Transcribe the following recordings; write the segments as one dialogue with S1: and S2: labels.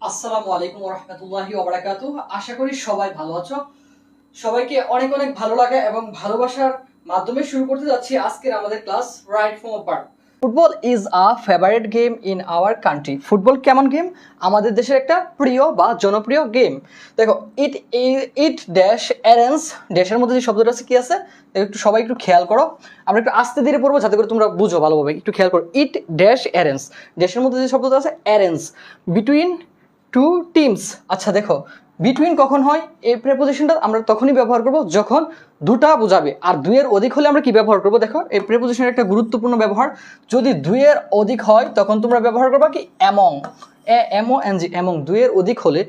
S1: আসসালামু আলাইকুম ওয়া রাহমাতুল্লাহি ওয়া বারাকাতুহু। আশা করি সবাই ভালো আছো। সবাইকে অনেক অনেক ভালো লাগা এবং ভালোবাসার মাধ্যমে শুরু করতে যাচ্ছি আজকের আমাদের class right from apart. Football is a favourite game in our country. Football কেমন গেম? আমাদের দেশের একটা প্রিয় বা জনপ্রিয় গেম। দেখো ইট ইট ড্যাশ অ্যারেঞ্জ, ড্যাশের মধ্যে যে শব্দটা আছে কি আছে একটু সবাই একটু খেয়াল করো। আমরা একটু আস্তে ধীরে পড়বো যাতে করে তোমরা বুঝো ভালোভাবে। একটু খেয়াল করো। ইট ড্যাশ অ্যারেঞ্জ, ড্যাশের মধ্যে যে শব্দটা আছে অ্যারেঞ্জ বিটুইন টু টিমস। আচ্ছা দেখো, বিটুইন কখন হয়? এই প্রেপোজিশনটা আমরা তখনই ব্যবহার করব যখন দুটা বোঝাবে। আর দুইয়ের অধিক হলে আমরা কি ব্যবহার করব? দেখো এই প্রেপোজিশনের একটা গুরুত্বপূর্ণ ব্যবহার, যদি দুইয়ের অধিক হয় তখন তোমরা ব্যবহার করবা কি অ্যামং, এমওএনজি, অ্যামং, দুইয়ের অধিক হলে।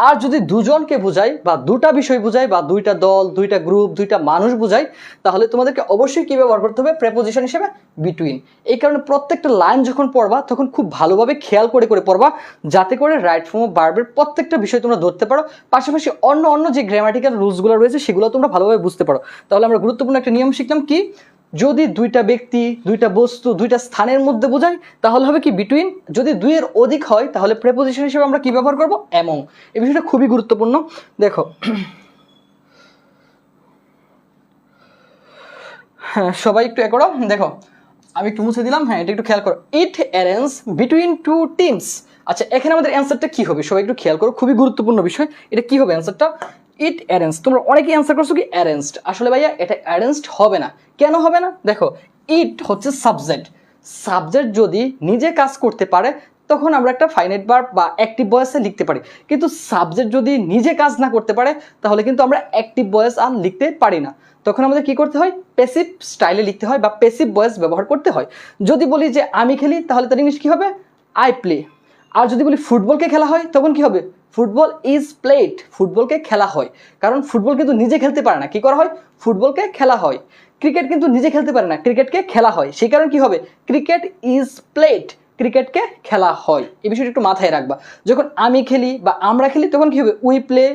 S1: আর যদি দুজনকে বোঝায় বা দুটা বিষয় বোঝায় বা দুইটা দল, দুইটা গ্রুপ, দুইটা মানুষ বোঝায়, তাহলে তোমাদেরকে অবশ্যই কি ব্যবহার করতে হবে? প্রেপোজিশন হিসেবে বিটুইন। এই কারণে প্রত্যেকটা লাইন যখন পড়বা তখন খুব ভালোভাবে খেয়াল করে করে পড়বা, যাতে করে রাইট ফর্ম অফ ভার্বের প্রত্যেকটা বিষয় তোমরা ধরতে পারো, পাশাপাশি অন্য অন্য যে গ্রামাটিক্যাল রুলসগুলো রয়েছে সেগুলো তোমরা ভালোভাবে বুঝতে পারো। তাহলে আমরা গুরুত্বপূর্ণ একটা নিয়ম শিখলাম কি, যদি দুইটা ব্যক্তি, দুইটা বস্তু, দুইটা স্থানের মধ্যে বোঝায় তাহলে হবে কি বিটুইন। যদি দুইয়ের অধিক হয় তাহলে প্রেপোজিশন হিসেবে আমরা কি ব্যবহার করব? অ্যামং। এই বিষয়টা খুবই গুরুত্বপূর্ণ। দেখো হ্যাঁ, সবাই একটু করো। দেখো আমি একটু মুছে দিলাম। হ্যাঁ, এটা একটু খেয়াল করো। ইট অ্যারেঞ্জ বিটুইন টু টিমস। আচ্ছা এখানে আমাদের অ্যান্সারটা কি হবে? সবাই একটু খেয়াল করো, খুবই গুরুত্বপূর্ণ বিষয়। এটা কি হবে অ্যান্সারটা? ইট অ্যারেঞ্জ। তোমরা অনেকেই অ্যান্সার করছো কি অ্যারেঞ্জড। আসলে ভাইয়া এটা অ্যারেঞ্জড হবে না। কেন হবে না? দেখো ইট হচ্ছে সাবজেক্ট। সাবজেক্ট যদি নিজে কাজ করতে পারে তখন আমরা একটা ফাইনাইট ভার্ব বা অ্যাক্টিভ ভয়েসে লিখতে পারি, কিন্তু সাবজেক্ট যদি নিজে কাজ না করতে পারে তাহলে কিন্তু আমরা অ্যাক্টিভ ভয়েস আর লিখতে পারি না। তখন আমাদের কি করতে হয়? প্যাসিভ স্টাইলে লিখতে হয় বা প্যাসিভ ভয়েস ব্যবহার করতে হয়। যদি বলি যে আমি খেলি তাহলে তার ইংলিশ কি হবে? I play. আর যদি বলি ফুটবলকে খেলা হয় তখন কি হবে? Football is played. ফুটবলকে খেলা হয়, কারণ ফুটবল কিন্তু নিজে খেলতে পারে না। কি করা হয়? ফুটবলকে খেলা হয়। ক্রিকেট কিন্তু নিজে খেলতে পারে না, ক্রিকেটকে খেলা হয়। সেই কারণে কি হবে? ক্রিকেট ইজ প্লেড, ক্রিকেটকে খেলা হয়। এই বিষয়টা একটু মাথায় রাখবা। যখন আমি খেলি বা আমরা খেলি তখন কি হবে? উই প্লে,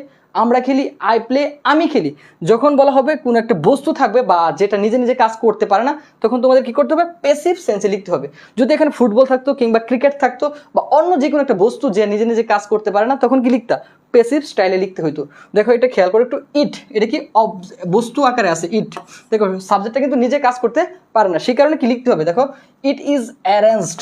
S1: আমরা খেলি, আই প্লে, আমি খেলি। যখন বলা হবে কোনো একটা বস্তু থাকবে বা যেটা নিজে নিজে কাজ করতে পারে না তখন তোমাদের কি করতে হবে? প্যাসিভ সেন্সে লিখতে হবে। যদি এখানে ফুটবল থাকতো কিংবা ক্রিকেট থাকতো বা অন্য যে কোনো একটা বস্তু যে নিজে নিজে কাজ করতে পারে না তখন কি লিখতা? প্যাসিভ স্টাইলে লিখতে হইতো। দেখো এটা খেয়াল করো একটু। ইট, এটা কি বস্তু আকারে আছে ইট। দেখো সাবজেক্টটা কিন্তু নিজে কাজ করতে পারে না, সেই কারণে কি লিখতে হবে? দেখো ইট ইজ অ্যারেঞ্জড।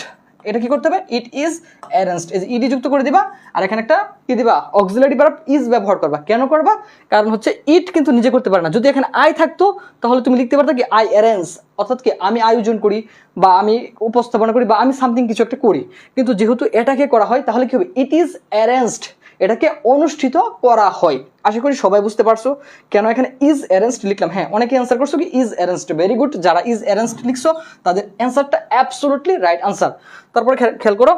S1: এটা কি করতে হবে? It is arranged. এই যে ইডি যুক্ত করে দিবা আর এখানে একটা কি দিবা? অক্সিলারি ভার্ব ইজ ব্যবহার করবা। কেন করবা? কারণ হচ্ছে ইট কিন্তু নিজে করতে পারে না। যদি এখানে আই থাকতো তাহলে তুমি লিখতে পারতো কি আই অ্যারেঞ্জ, অর্থাৎ কি আমি আয়োজন করি বা আমি উপস্থাপনা করি বা আমি সামথিং কিছু একটা করি। কিন্তু যেহেতু এটাকে করা হয় তাহলে কি হবে? ইট ইজ অ্যারেঞ্জড, এটাকে অনুষ্ঠিত করা হয়। আশা করি সবাই বুঝতে পারছো কেন এখানে ইজ অ্যারেঞ্জড লিখলাম। হ্যাঁ, অনেকে অ্যান্সার করছো কি ইজ অ্যারেঞ্জড। ভেরি গুড, যারা ইজ অ্যারেঞ্জড লিখছো তাদের অ্যান্সারটা অ্যাবসলিউটলি রাইট আনসার। তারপরে খেয়াল করো,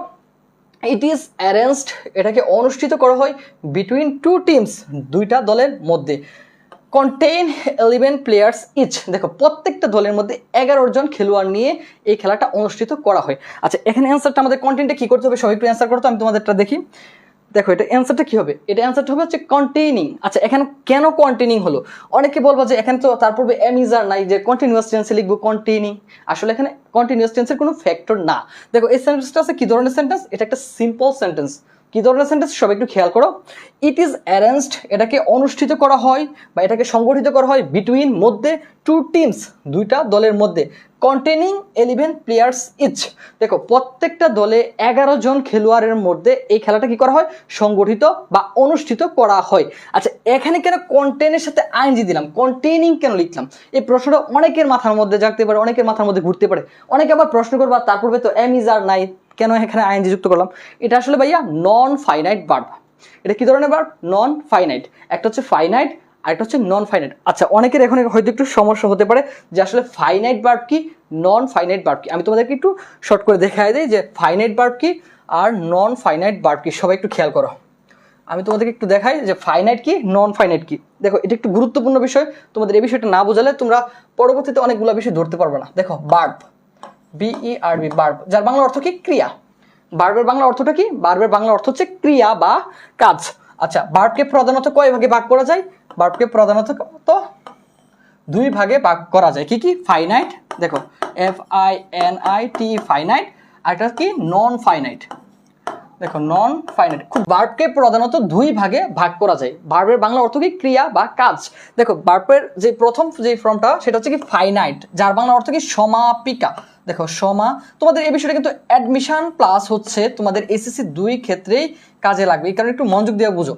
S1: ইট ইজ অ্যারেঞ্জড, এটাকে অনুষ্ঠিত করা হয় বিটুইন টু টিমস, দুইটা দলের মধ্যে। Contain 11 players each. দেখো প্রত্যেকটা দলের মধ্যে 11 জন খেলোয়াড় নিয়ে এই খেলাটা অনুষ্ঠিত করা হয়। আচ্ছা এখানে অ্যান্সারটা আমাদের কন্টেন্টে কি করতে হবে? সবাই একটু অ্যান্সার করতো, আমি তোমাদেরটা দেখি। দেখো এটা অ্যান্সারটা কি হবে? এটা অ্যান্সারটা হবে হচ্ছে কন্টেইনিং। আচ্ছা এখানে কেন কন্টেইনিং হলো? অনেকে বলবো যে এখানে তো তার পূর্বে এম ইজ আর নাই, যে কন্টিনিউয়াস টেন্সে লিখবো কন্টেইনিং। আসলে এখানে কন্টিনিউয়াস টেন্সের কোনো ফ্যাক্টর না। দেখো এই সেন্টেন্সটা আছে কি ধরনের সেন্টেন্স? এটা একটা সিম্পল সেন্টেন্স। কি ধরনের সেন্টেন্স সবাই একটু খেয়াল করো। ইট ইজ অ্যারেঞ্জড, এটাকে অনুষ্ঠিত করা হয় বা এটাকে সংগঠিত করা হয় বিটুইন, মধ্যে, টু টিমস, দুইটা দলের মধ্যে, কন্টেইনিং 11 প্লেয়ার্স ইচ। দেখো প্রত্যেকটা দলে 11 জন খেলোয়াড়ের মধ্যে এই খেলাটা কি করা হয়? সংগঠিত বা অনুষ্ঠিত করা হয়। আচ্ছা এখানে কেন কন্টেইনের সাথে আইএনজি দিলাম? কন্টেইনিং কেন লিখলাম? এই প্রশ্নটা অনেকের মাথার মধ্যে জাগতে পারে, অনেকের মাথার মধ্যে ঘুরতে পারে। অনেকে আবার প্রশ্ন করবা তার পূর্বে তো এম ইজ আর নাই, কেন এখানে আইএনজি যুক্ত করলাম? এটা আসলে ভাইয়া নন ফাইনাইট ভার্ব। এটা কি ধরনের ভার্ব? Non finite. একটা হচ্ছে ফাইনাইট আর একটা হচ্ছে নন ফাইনাইট। আচ্ছা অনেকের এখন হয়তো একটু সমস্যা হতে পারে যে আসলে ফাইনাইট ভার্ব কি, নন ফাইনাইট ভার্ব কি। আমি তোমাদেরকে একটু শর্ট করে দেখাই দিই যে ফাইনাইট ভার্ব কি আর নন ফাইনাইট ভার্ব কি। সবাই একটু খেয়াল করো, আমি তোমাদেরকে একটু দেখাই যে ফাইনাইট কি, নন ফাইনাইট কি। দেখো এটা একটু গুরুত্বপূর্ণ বিষয়, তোমাদের এই বিষয়টা না বোঝালে তোমরা পরবর্তীতে অনেকগুলো বিষয় ধরতে পারবে না। দেখো ভার্ব, বিইআরবি, ভার্ব, যার বাংলা অর্থ কি? ক্রিয়া। ভার্বের বাংলা অর্থটা কি? ভার্বের বাংলা অর্থ হচ্ছে ক্রিয়া বা কাজ। আচ্ছা ভার্বকে প্রধানত কয় ভাগে ভাগ করা যায়? ভার্বকে প্রধানত দুই ভাগে ভাগ করা যায়। কি কি? ফাইনাইট, দেখো FINIT ফাইনাইট, আর একটা কি নন ফাইনাইট। দেখো নন ফাইনাইট। খুব ভার্বকে প্রধানত দুই ভাগে ভাগ করা যায়। ভার্বের বাংলা অর্থ কি ক্রিয়া বা কাজ। দেখো ভার্বের যে প্রথম যে ফর্মটা সেটা হচ্ছে কি ফাইনাইট, যার বাংলা অর্থ কি সমাপিকা। দেখো তোমাদের এই বিষয়টা কিন্তু অ্যাডমিশন প্লাস হচ্ছে তোমাদের এসএসসি দুই ক্ষেত্রেই কাজে লাগবে, এই কারণে একটু মনোযোগ দিয়ে বুঝো।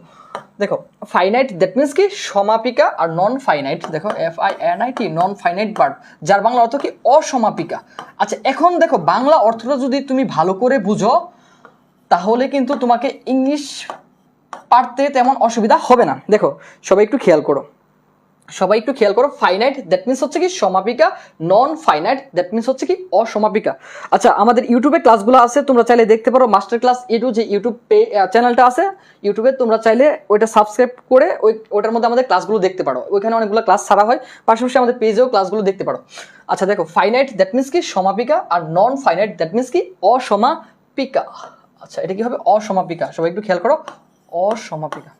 S1: দেখো ফাইনাইট দ্যাট মিনস কি সমাপিকা, আর নন ফাইনাইট দেখো FINIT নন ফাইনাইট ভার্ব, যার বাংলা অর্থ কি অসমাপিকা। আচ্ছা এখন দেখো বাংলা অর্থটা যদি তুমি ভালো করে বুঝো তাহলে কিন্তু তোমাকে ইংলিশ পারতে তেমন অসুবিধা হবে না। দেখো সবাই একটু খেয়াল করো, ফাইনাইট দ্যাট মিনস হচ্ছে কি সমাপিকা, নন ফাইনাইট দ্যাট মিনস হচ্ছে কি অসমাপিকা। আচ্ছা আমাদের ইউটিউবে ক্লাসগুলো আছে, তোমরা চাইলে দেখতে পারো। মাস্টার ক্লাস এডু যে ইউটিউব চ্যানেলটা আছে ইউটিউবে, তোমরা চাইলে ওইটা সাবস্ক্রাইব করে ওইটার মধ্যে আমাদের ক্লাসগুলো দেখতে পারো। ওইখানে অনেকগুলো ক্লাস ছাড়া হয়, পাশাপাশি আমাদের পেজেও ক্লাসগুলো দেখতে পারো। আচ্ছা দেখো ফাইনাইট দ্যাট মিনস কি সমাপিকা, আর নন ফাইনাইট দ্যাট মিনস কি অসমাপিকা। আচ্ছা এটা কি হবে অসমাপিকা, সবাই একটু খেয়াল করো অসমাপিকা।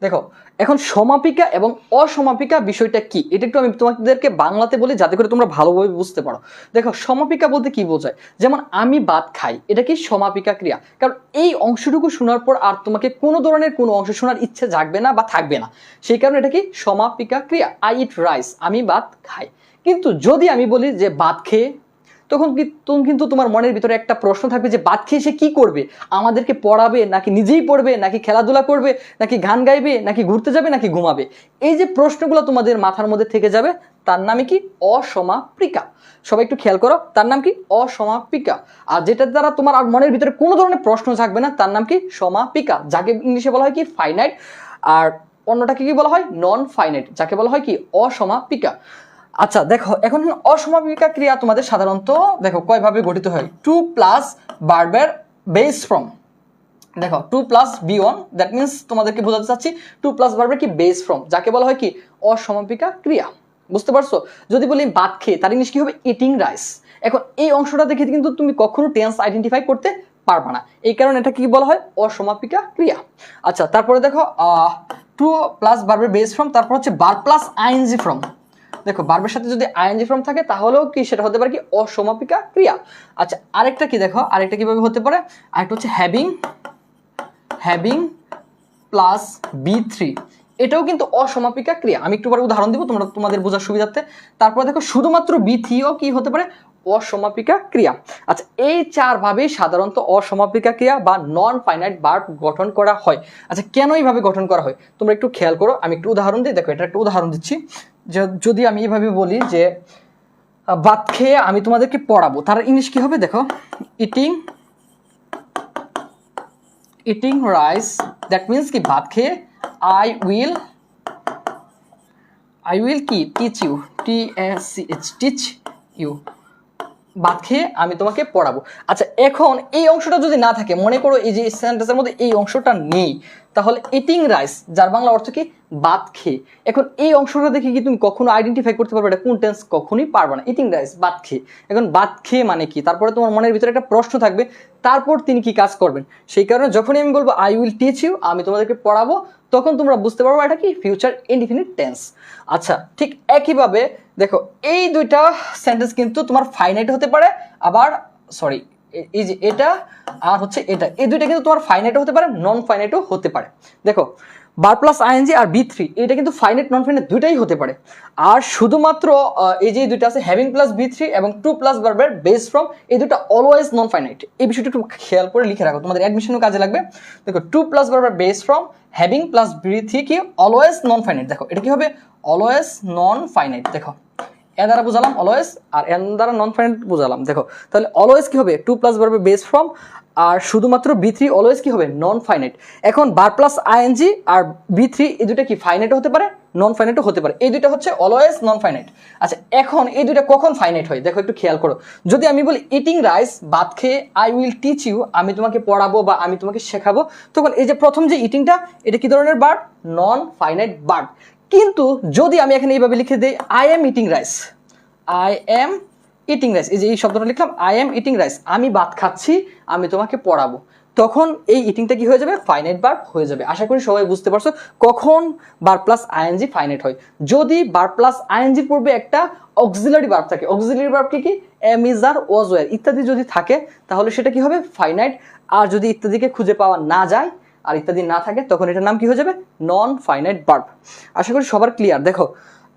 S1: দেখো এখন সমাপিকা এবং অসমাপিকা বিষয়টা কি এটা একটু আমি তোমাদেরকে বাংলাতে বলি যাতে করে তোমরা ভালোভাবে বুঝতে পারো। দেখো সমাপিকা বলতে কি বোঝায়, যেমন আমি ভাত খাই, এটা কি সমাপিকা ক্রিয়া, কারণ এই অংশটুকু শোনার পর আর তোমাকে কোনো ধরনের কোনো অংশ শোনার ইচ্ছে জাগবে না বা থাকবে না, সেই কারণে এটা কি সমাপিকা ক্রিয়া। আই ইট রাইস, আমি ভাত খাই। কিন্তু যদি আমি বলি যে ভাত খেয়ে, তখন কিন্তু তোমার মনের ভিতরে একটা প্রশ্ন থাকবে যে ভাত খেয়ে সে কি করবে, আমাদেরকে পড়াবে নাকি নিজেই পড়বে নাকি খেলাধুলা করবে নাকি গান গাইবে নাকি ঘুরতে যাবে নাকি ঘুমাবে। এই যে প্রশ্নগুলো তোমাদের মাথার মধ্যে থেকে যাবে তার নামে কি অসমাপিকা। সবাই একটু খেয়াল করো, তার নাম কি অসমাপিকা। আর যেটা দ্বারা তোমার আর মনের ভিতরে কোনো ধরনের প্রশ্ন থাকবে না তার নাম কি সমাপিকা, যাকে ইংলিশে বলা হয় কি ফাইনাইট, আর অন্যটাকে কি বলা হয় নন ফাইনাইট, যাকে বলা হয় কি অসমাপিকা। আচ্ছা দেখো এখন অসমাপিকা ক্রিয়া তোমাদের সাধারণত দেখো কয়ভাবে গঠিত হয়। টু প্লাস ভার্বের বেস ফর্ম, দেখো to plus B1 that means তোমাদেরকে বোঝাতে চাচ্ছি টু প্লাস ভার্বের কি বেস ফর্ম, যাকে বলা হয় কি অসমাপিকা ক্রিয়া। বুঝতে পারছো? যদি বলি ভাত খেয়ে, তার ইংলিশ কি হবে ইটিং রাইস। এখন এই অংশটা দেখে কিন্তু তুমি কখনো টেন্স আইডেন্টিফাই করতে পারবে না, এই কারণে এটা কি বলা হয় অসমাপিকা ক্রিয়া। আচ্ছা তারপরে দেখো টু প্লাস ভার্বের বেস ফর্ম, তারপর হচ্ছে ভার্ব প্লাস আইএনজি ফর্ম। দেখো ভার্বের সাথে যদি আইএনজি ফর্ম থাকে তাহলেও কি সেটা হতে পারে কি অসমাপিকা ক্রিয়া। আচ্ছা আরেকটা কি দেখো, আরেকটা কিভাবে হতে পারে, আরেকটা হচ্ছে হ্যাভিং প্লাস B3, এটাও কিন্তু অসমাপিকা ক্রিয়া। আমি একটু পরে উদাহরণ দিব তোমাদের বোঝার সুবিধার্থে। তারপর দেখো শুধুমাত্র B3ও কি হতে পারে অসমাপিকা ক্রিয়া। আচ্ছা এই চারভাবেই সাধারণত অসমাপিকা ক্রিয়া বা নন ফাইনাইট ভার্ব গঠন করা হয়। আচ্ছা কেন এইভাবে গঠন করা হয় তোমরা একটু খেয়াল করো, আমি একটু উদাহরণ দিই। দেখো এটা একটা উদাহরণ দিচ্ছি, যদি আমি এইভাবে বলি যে ভাত খেয়ে আমি তোমাদেরকে পড়াবো, তার ইংলিশ কি হবে দেখো ইটিং রাইস দ্যাট মিনস কি ভাত খেয়ে আই উইল কি টিচ ইউ, টিচ ইউ, ভাত খেয়ে আমি তোমাকে পড়াবো। আচ্ছা এখন এই অংশটা যদি না থাকে, মনে করো এই যে সেন্টেন্সের মধ্যে এই অংশটা নেই, তাহলে ইটিং রাইস যার বাংলা অর্থ কি ভাত খেয়ে, এখন এই অংশটা দেখে কি তুমি কখনো আইডেন্টিফাই করতে পারবে এটা কোন টেন্স, কখনোই পারবে না। ইটিং রাইস ভাত খেয়ে, এখন ভাত খেয়ে মানে কি, তারপরে তোমার মনের ভিতরে একটা প্রশ্ন থাকবে তারপর তিনি কি কাজ করবেন। সেই কারণে যখনই আমি বলবো আই উইল টিচ ইউ, আমি তোমাদেরকে পড়াবো, তখন তোমরা বুঝতে পারবো এটা কি ফিউচার ইনডিফিনিট টেন্স। আচ্ছা ঠিক একইভাবে দেখো এই দুইটা সেন্টেন্স কিন্তু তোমার ফাইনাইট হতে পারে, আবার সরি এই যে এটা আর হচ্ছে এটা, এই দুইটা কিন্তু তোমার ফাইনাইটও হতে পারে নন ফাইনাইটও হতে পারে। দেখো ভার্ব প্লাস আইএনজি আর B3 এটা কিন্তু ফাইনাইট নন ফাইনাইট দুইটাই হতে পারে। আর শুধুমাত্র এই যে দুইটা আছে হ্যাভিং প্লাস B3 এবং টু প্লাস ভার্বের বেস ফর্ম, এই দুটো অলওয়েজ নন ফাইনাইট। এই বিষয়টা একটু খেয়াল করে লিখে রাখো, তোমাদের অ্যাডমিশনও কাজে লাগবে। দেখো টু প্লাস ভার্বের base form having plus B3 কি অলওয়েজ নন ফাইনাইট। দেখো এটা কি হবে অলওয়েজ নন ফাইনাইট। দেখো এ দ্বারা বুঝালাম অলওয়েজ আর এন দ্বারা নন ফাইনাইট বুঝালাম। দেখো তাহলে অলওয়েজ কি হবে টু প্লাস ভার্বের বেস ফর্ম, আর শুধুমাত্র B3 অলওয়েজ কি হবে নন ফাইনাইট। এখন ভার্ব প্লাস আইএনজি আর B3 এই দুটো কি ফাইনাইটও হতে পারে নন ফাইনাইটও হতে পারে, এই দুটো হচ্ছে অলওয়েজ নন ফাইনাইট। আচ্ছা এখন এই দুটো কখন ফাইনাইট হয় দেখো একটু খেয়াল করো, যদি আমি বলি ইটিং রাইস ভাত খেয়ে আই উইল টিচ ইউ, আমি তোমাকে পড়াবো বা আমি তোমাকে শেখাবো, তখন এই যে প্রথম যে ইটিংটা এটা কি ধরনের ভার্ব নন ফাইনাইট ভার্ব। কিন্তু যদি আমি এখানে এইভাবে লিখে দিই আই এম ইটিং রাইস, এই যে এই শব্দটা লিখলাম আই এম ইটিং রাইস, আমি ভাত খাচ্ছি আমি তোমাকে পড়াবো, তখন এই ইটিংটা কি হয়ে যাবে, ফাইনাইট ভার্ব হয়ে যাবে। আশা করি সবাই বুঝতে পারছো কখন ভার্ব প্লাস আইএনজি ফাইনাইট হয়। যদি ভার্ব প্লাস আইএনজির পূর্বে একটা অক্সিলারি ভার্ব থাকে, অক্সিলারি ভার্ব কি am is are was were ইত্যাদি যদি থাকে তাহলে সেটা কি হবে, ফাইনাইট। আর যদি ইত্যাদিকে খুঁজে পাওয়া না যায় আর ইত্যাদি না থাকে তখন এটার নাম কি হয়ে যাবে, নন ফাইনাইট ভার্ব। আশা করি সবার ক্লিয়ার। দেখো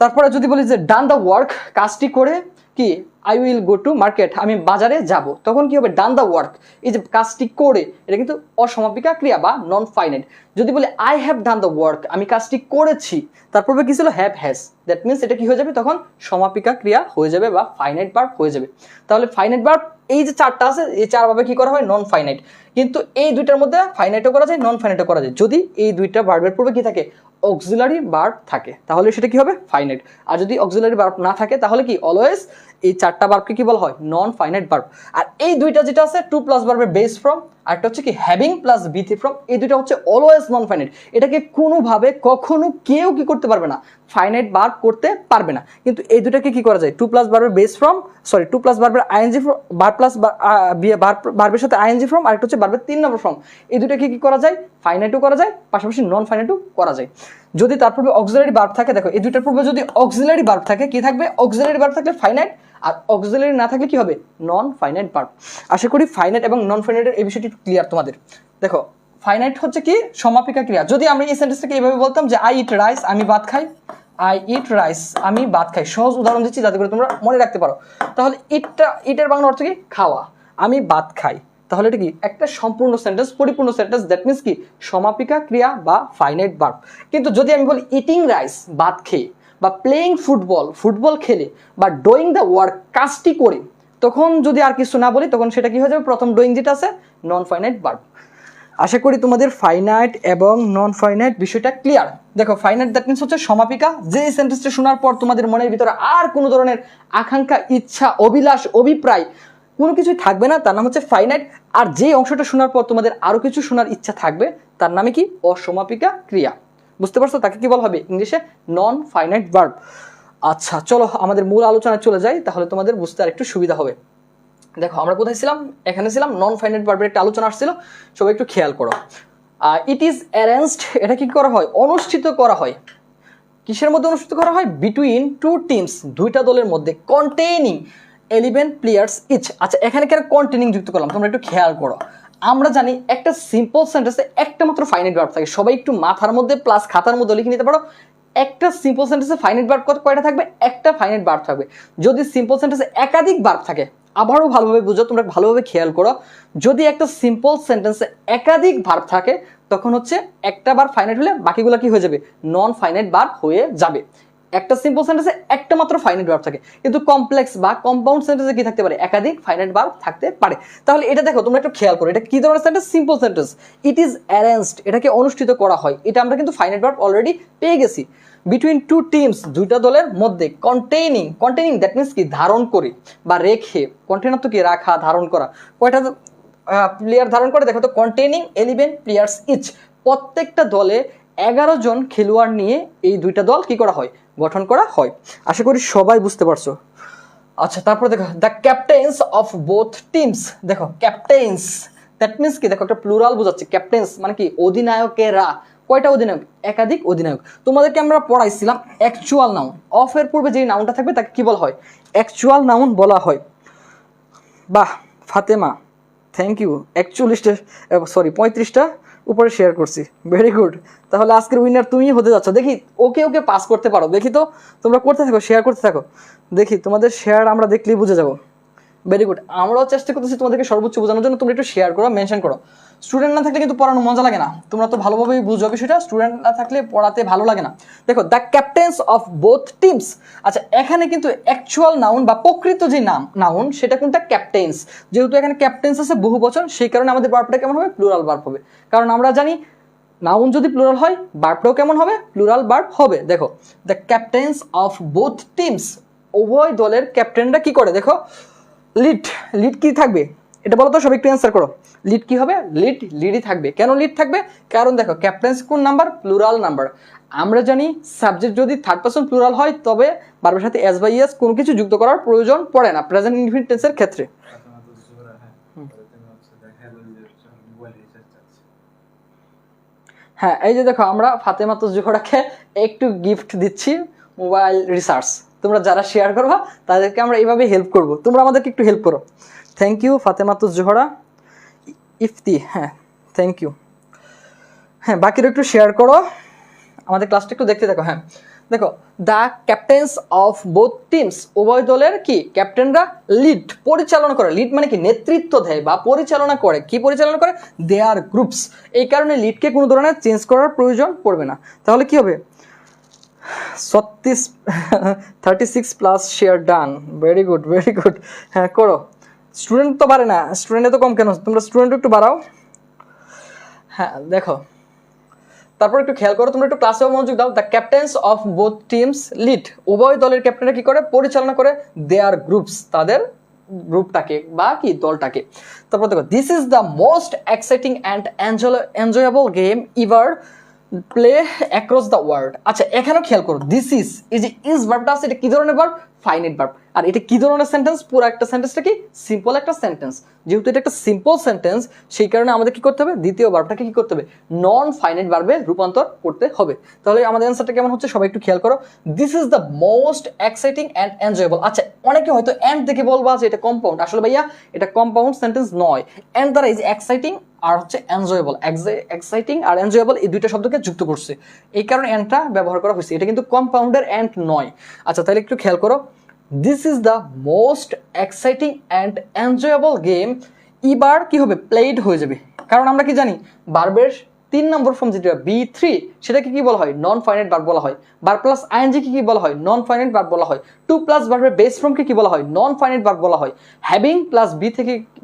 S1: তারপরে যদি বলি যে ডান দ্য ওয়ার্ক, কাজটি করে কি, I will go to market, আমি বাজারে যাব, তখন কি হবে, ডান দ্য ওয়ার্ক, এই যে কাজটি করে, এটা কিন্তু অসমাপিকা ক্রিয়া বা নন ফাইনাইট। যদি বলি I have done the work, আমি কাজটি করেছি, তারপরে কি ছিল, হ্যাভ হ্যাজ, দ্যাট মিনস এটা কি হয়ে যাবে, তখন সমাপিকা ক্রিয়া হয়ে যাবে বা ফাইনাইট ভার্ব হয়ে যাবে। তাহলে ফাইনাইট ভার্ব এই যে চারটা আছে, এই চারভাবে কি করা হয়, নন ফাইনাইট। কিন্তু এই দুইটার মধ্যে ফাইনাইটও করা যায়, নন ফাইনাইটও করা যায়, যদি এই দুইটা ভার্বের পূর্বে কি থাকে, অক্সিলারি ভার্ব থাকে, তাহলে সেটা কি হবে, ফাইনাইট। আর যদি অক্সিলারি ভার্ব না থাকে তাহলে কি, অলওয়েজ এই চারটা ভার্বকে কি বলা হয়, নন ফাইনাইট ভার্ব। আর এই দুইটা যেটা আছে, টু প্লাস ভার্বের বেস ফ্রম, আরেকটা হচ্ছে কি হ্যাভিং প্লাস বিথি ফ্রম, এই দুইটা হচ্ছে অলওয়েজ নন ফাইনাইট। এটাকে কোনোভাবে কখনো কেউ কি করতে পারবে না, ফাইনাইট ভার্ব করতে পারবে না। কিন্তু এই দুটাকে কি করা যায়, টু প্লাস ভার্বের base form, sorry to plus ভার্বের আইএনজি ভার্ব প্লাস ভার্বের সাথে আইএনজি ফ্রম, আরেকটা হচ্ছে ভার্বের 3 নম্বর ফর্ম, এই দুটাকে কি করা যায়, ফাইনাইটও করা যায়, পাশাপাশি নন ফাইনাইটও করা যায়। যদি তার পূর্বে অক্সিলারি ভার্ব থাকে, দেখো এই দুইটার পূর্বে যদি অক্সিলারি ভার্ব থাকে, কি থাকবে, অক্সিলারি ভার্ব থাকলে ফাইনাইট, আর অক্সিলারি না থাকলে কি হবে, নন ফাইনাইট ভার্ব। আশা করি ফাইনাইট এবং নন ফাইনাইটের এই বিষয়টি ক্লিয়ার তোমাদের। দেখো ফাইনাইট হচ্ছে কি, সমাপিকা ক্রিয়া। যদি আমরা এই সেন্টেন্সটাকে এইভাবে বলতাম যে আই ইট রাইস, আমি ভাত খাই, আই ইট রাইস, আমি ভাত খাই, সহজ উদাহরণ দিচ্ছি যাতে করে তোমরা মনে রাখতে পারো। তাহলে ইটের বাংলা অর্থ কি, খাওয়া, আমি ভাত খাই, তাহলে এটা কি, একটা সম্পূর্ণ সেন্টেন্স, পরিপূর্ণ সেন্টেন্স, দ্যাট মিনস কি, সমাপিকা ক্রিয়া বা ফাইনাইট ভার্ব। কিন্তু যদি আমি বলি ইটিং রাইস, ভাত খেয়ে, বা প্লেইং ফুটবল, ফুটবল খেলে, বা ডুইং দ্য ওয়ার্ক, কাজটি করে, তখন যদি আর কিছু না বলি তখন সেটা কি হয়ে যাবে, প্রথম ডুইং যেটা আছে, নন ফাইনাইট ভার্ব। আশা করি তোমাদের ফাইনাইট এবং নন ফাইনাইট বিষয়টা ক্লিয়ার। দেখো ফাইনাইট দ্যাট মিনস হচ্ছে সমাপিকা, যে সেন্টেন্সটা শোনার পর তোমাদের মনের ভিতরে আর কোনো ধরনের আকাঙ্ক্ষা, ইচ্ছা, অভিলাষ, অভিপ্রায় কোনো কিছুই থাকবে না, তার নাম হচ্ছে ফাইনাইট। আর যে অংশটা শোনার পর তোমাদের আরো কিছু শোনার ইচ্ছা থাকবে, তার নামে কি, অসমাপিকা ক্রিয়া। বুঝতে পারছো, তাকে কি বলা হবে ইংলিশে, নন ফাইনাইট ভার্ব। আচ্ছা চলো আমাদের মূল আলোচনায় চলে যাই, তাহলে তোমাদের বুঝতে আর একটু সুবিধা হবে। দেখো আমরা কোথায় ছিলাম, এখানে ছিলাম, নন ফাইনাইট ভার্বের একটা আলোচনা আসছিল, সবাই একটু খেয়াল করো। ইট ইজ অ্যারেঞ্জড, এটা কি করা হয়, অনুষ্ঠিত করা হয়, কিসের মধ্যে অনুষ্ঠিত করা হয়, বিটুইন টু টিমস, দুইটা দলের মধ্যে, কন্টেইনিং 11 প্লেয়ার্স ইচ। আচ্ছা এখানে কেন কন্টেইনিং যুক্ত করলাম, তোমরা একটু খেয়াল করো। আমরা জানি একটা সিম্পল সেন্টেন্সে একটা মাত্র ফাইনাইট ভার্ব থাকে, সবাই একটু মাথার মধ্যে প্লাস খাতার মধ্যে লিখে নিতে পারো। একটা সিম্পল সেন্টেন্সে ফাইনাইট ভার্ব কয়টা থাকবে, একটা ফাইনাইট ভার্ব থাকবে। যদি সিম্পল সেন্টেন্সে একাধিক ভার্ব থাকে, আবারও ভালোভাবে বুঝো, তোমরা ভালোভাবে খেয়াল করো, যদি একটা সিম্পল সেন্টেন্সে একাধিক ভার্ব থাকে তখন হচ্ছে একটা বার ফাইনাইট হলে বাকিগুলো কি হয়ে যাবে, নন ফাইনাইট ভার্ব হয়ে যাবে। একটা সিম্পল সেন্টেন্সে একটা মাত্র ফাইনাইট ভার্ব থাকে, কিন্তু কমপ্লেক্স বা কম্পাউন্ড সেন্টেন্সে কি থাকতে পারে, একাধিক ফাইনাইট ভার্ব থাকতে পারে। তাহলে এটা দেখো তোমরা একটু খেয়াল করো, এটা কি ধরনের sentence, simple sentence. It is arranged, এটাকে অনুষ্ঠিত করা হয়, এটা আমরা কিন্তু ফাইনাইট ভার্ব অলরেডি পেয়ে গেছি। বিটুইন টু টিমস, দুইটা দলের মধ্যে, কন্টেইনিং দ্যাট মিনস কি, ধারণ করে বা রেখে, কন্টেইনার তো কি, রাখা, ধারণ করা, কয়টা প্লেয়ার ধারণ করে, দেখো তো, কন্টেইনিং 11 প্লেয়ার্স ইচ, প্রত্যেকটা দলে 11 জন খেলোয়াড় নিয়ে এই দুইটা দল কি করা হয়, গঠন করা হয়। আশা করি সবাই বুঝতে পারছো। আচ্ছা তারপরে দেখো the captain's of both teams, দেখো ক্যাপ্টেন্স দ্যাট মিনস কি, দেখো একটা প্লুরাল বোঝাচ্ছে, ক্যাপ্টেন্স মানে কি, অধিনায়কেরা, কয়টা অধিনায়ক, একাধিক অধিনায়ক। তোমাদেরকে আমরা পড়াইছিলাম অ্যাকচুয়াল নাউন, অফ এর পূর্বে যে নাউনটা থাকবে তাকে কি বলা হয়, অ্যাকচুয়াল নাউন বলা হয়। বাহ ফাতেমা, থ্যাংক ইউ, 35টা উপরে শেয়ার করছি, ভেরি গুড। তাহলে আজকের উইনার তুমি হতে যাচ্ছ, দেখি ওকে পাস করতে পারো, দেখি তো, তোমরা করতে থাকো, শেয়ার করতে থাকো, দেখি তোমাদের শেয়ার আমরা দেখলেই বুঝে যাবো। ভেরি গুড, আমরাও চেষ্টা করতেছি তোমাদেরকে সর্বোচ্চ বোঝানোর জন্য, তোমরা একটু শেয়ার করো, মেনশন করো। স্টুডেন্ট না থাকলে কিন্তু পড়ানো মজা লাগে না, তোমরা তো ভালোভাবেই বুঝো বিষয়টা, স্টুডেন্ট না থাকলে পড়াতে ভালো লাগে না। দেখো the captain's of both teams, আচ্ছা এখানে কিন্তু অ্যাকচুয়াল নাউন বা প্রকৃত যে নাউন সেটা কোনটা, ক্যাপ্টেন্স। যেহেতু এখানে ক্যাপ্টেন্স আছে বহু বচন, সেই কারণে আমাদের ভার্বটা কেমন হবে, প্লুরাল ভার্ব হবে। কারণ আমরা জানি নাউন যদি প্লুরাল হয় ভার্বটাও কেমন হবে, প্লুরাল ভার্ব হবে। দেখো the captain's of both teams, উভয় দলের ক্যাপ্টেনরা কি করে, দেখো লিড কি থাকবে, এটা বলো তো, সবাই একটু অ্যান্সার করো। লিড কি হবে, লিডই থাকবে। কেন লিড থাকবে, কারণ দেখো ক্যাপ্টেন্স কোন নাম্বার, প্লুরাল নাম্বার। আমরা জানি সাবজেক্ট যদি থার্ড পারসন প্লুরাল হয় তবে ভার্বের সাথে এস বা ইএস কোনো কিছু যুক্ত করার প্রয়োজন পড়ে না প্রেজেন্ট ইনডিফিনিট টেন্সের ক্ষেত্রে। হ্যাঁ, এই যে দেখো আমরা ফাতেমাতুজ জোহরাকে একটু গিফট দিচ্ছি মোবাইল রিসার্চ। তোমরা যারা শেয়ার করবা তাদেরকে আমরা এইভাবে হেল্প করব, তোমরা আমাদেরকে একটু হেল্প করো। থ্যাংক ইউ ফাতেমাতুজ জোহরা, ইফতি, হ্যাঁ থ্যাংক ইউ। হ্যাঁ, বাকিরা একটু শেয়ার করো, আমাদের ক্লাসটা একটু দেখতে থাকো। হ্যাঁ দেখো, the captain's of both teams, উভয় দলের কি ক্যাপ্টেনরা লিড পরিচালনা করে। লিড মানে কি নেতৃত্ব দেয় বা পরিচালনা করে। কি পরিচালনা করে? দে আর গ্রুপস। এই কারণে লিডকে কোনো ধরনের চেঞ্জ করার প্রয়োজন পড়বে না। তাহলে কি হবে? 36 plus share done, very good very good. হ্যাঁ করো, স্টুডেন্ট তো বাড়ে না, স্টুডেন্টে তো কম কেন, তোমরা স্টুডেন্ট একটু বাড়াও। হ্যাঁ দেখো, তারপর একটু খেয়াল করো, তোমরা একটু ক্লাসেও মনোযোগ দাও। The captain's of both teams lead, উভয় দলের ক্যাপ্টেনরা কি করে? পরিচালনা করে দেয়ার গ্রুপস, তাদের গ্রুপটাকে বা কি দলটাকে। তারপর দেখো, this is the most exciting and enjoyable game ever play across the world. আচ্ছা এখানেও খেয়াল করো, দিস ইজ, এই যে ইজ ভার্বটা আছে, এটা কি ধরনের ভার্ব? Finite verb. আর এটা কি ধরনের সেন্টেন্স? পুরো একটা সেন্টেন্সটা কি সিম্পল একটা সেন্টেন্স। যেহেতু এটা একটা সিম্পল সেন্টেন্স, সেই কারণে আমাদের কি করতে হবে? দ্বিতীয় ভার্বটাকে কি করতে হবে? নন ফাইনাইট ভার্বে রূপান্তর করতে হবে। তাহলে আমাদের অ্যান্সারটা কেমন হচ্ছে সবাই একটু খেয়াল করো। This is the most exciting and enjoyable. আচ্ছা অনেকে হয়তো এন্ড দেখে বলবা যে এটা কম্পাউন্ড, আসলে ভাইয়া এটা কম্পাউন্ড সেন্টেন্স নয়। এন্ড দ্বারা এই যে এক্সাইটিং আর হচ্ছে এনজয়েবল, এক্সাইটিং আর এনজয়েবল এই দুইটা শব্দকে যুক্ত করছে, এই কারণে এন্ডটা ব্যবহার করা হয়েছে। এটা কিন্তু কম্পাউন্ডের এন্ড নয়। আচ্ছা তাহলে একটু খেয়াল করো, this is the most exciting and enjoyable game, এবার কি হবে? প্লেড হয়ে যাবে। কারণ আমরা কি জানি, ভার্বের 3 নম্বর ফর্ম যেটা B3, সেটাকে কি বলা হয়? নন ফাইনাইট ভার্ব বলা হয়। ভার্ব প্লাস আইএনজি কি বলা হয়? নন ফাইনাইট ভার্ব বলা হয়। টু প্লাস ভার্বের বেস ফর্মকে কি বলা হয়? নন ফাইনাইট ভার্ব বলা হয়। হ্যাভিং প্লাস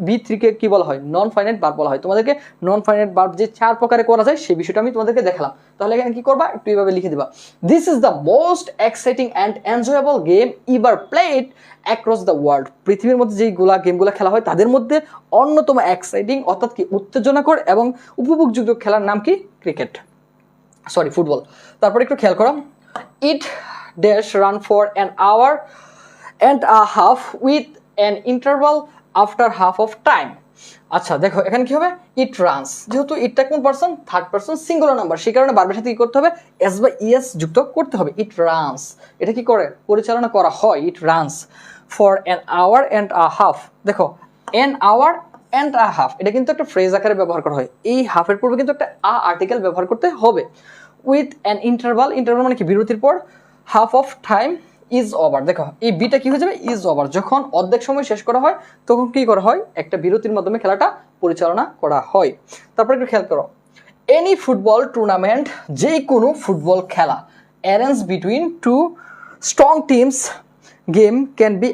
S1: B3 কে কি বলা হয়? নন ফাইনাইট ভার্ব বলা হয়। তোমাদেরকে নন ফাইনাইট ভার্ব যে 4 প্রকারে করা যায় সেই বিষয়টা আমি তোমাদেরকে দেখালাম। তাহলে এখানে কি করবা? একটু এইভাবে লিখে দিবা, this is the most exciting and enjoyable game ever played across the world. পৃথিবীর মধ্যে যেইগুলা গেমগুলো খেলা হয় তাদের মধ্যে অন্যতম এক্সাইটিং অর্থাৎ কি উত্তেজনাকর এবং উপভোগযোগ্য খেলার নাম কি? Cricket, sorry football. তারপর একটু খেয়াল করো, it dash run for an hour and a half with an interval after half of time. আচ্ছা দেখো এখানে কি হবে? ইট রানস, যেহেতু ইটটা কোন person? Third person singular number, সেই কারণে ভার্বের সাথে কি করতে হবে? এস বা ইএস যুক্ত করতে হবে। ইট রানস, এটা কি করে? পরিচালনা করা হয়। It runs for an hour and a half. দেখো an hour and a half, এটা কিন্তু একটা ফ্রেজ আকারে ব্যবহার করা হয়। এই হাফের পূর্বে কিন্তু একটা আর্টিকেল ব্যবহার করতে হবে। উইথ অ্যান ইন্টারভাল, ইন্টারভাল মানে কি? বিরতির পর। Half of time is over. দেখো এই বিটা কি হয়ে যাবে? Is over. যখন অর্ধেক সময় শেষ করা হয় তখন কি করা হয়? একটা বিরতির মাধ্যমে খেলাটা পরিচালনা করা হয়। তারপরে একটু খেয়াল করো, এনি ফুটবল টুর্নামেন্ট, যে কোনো ফুটবল খেলা, arrange between two strong teams game can be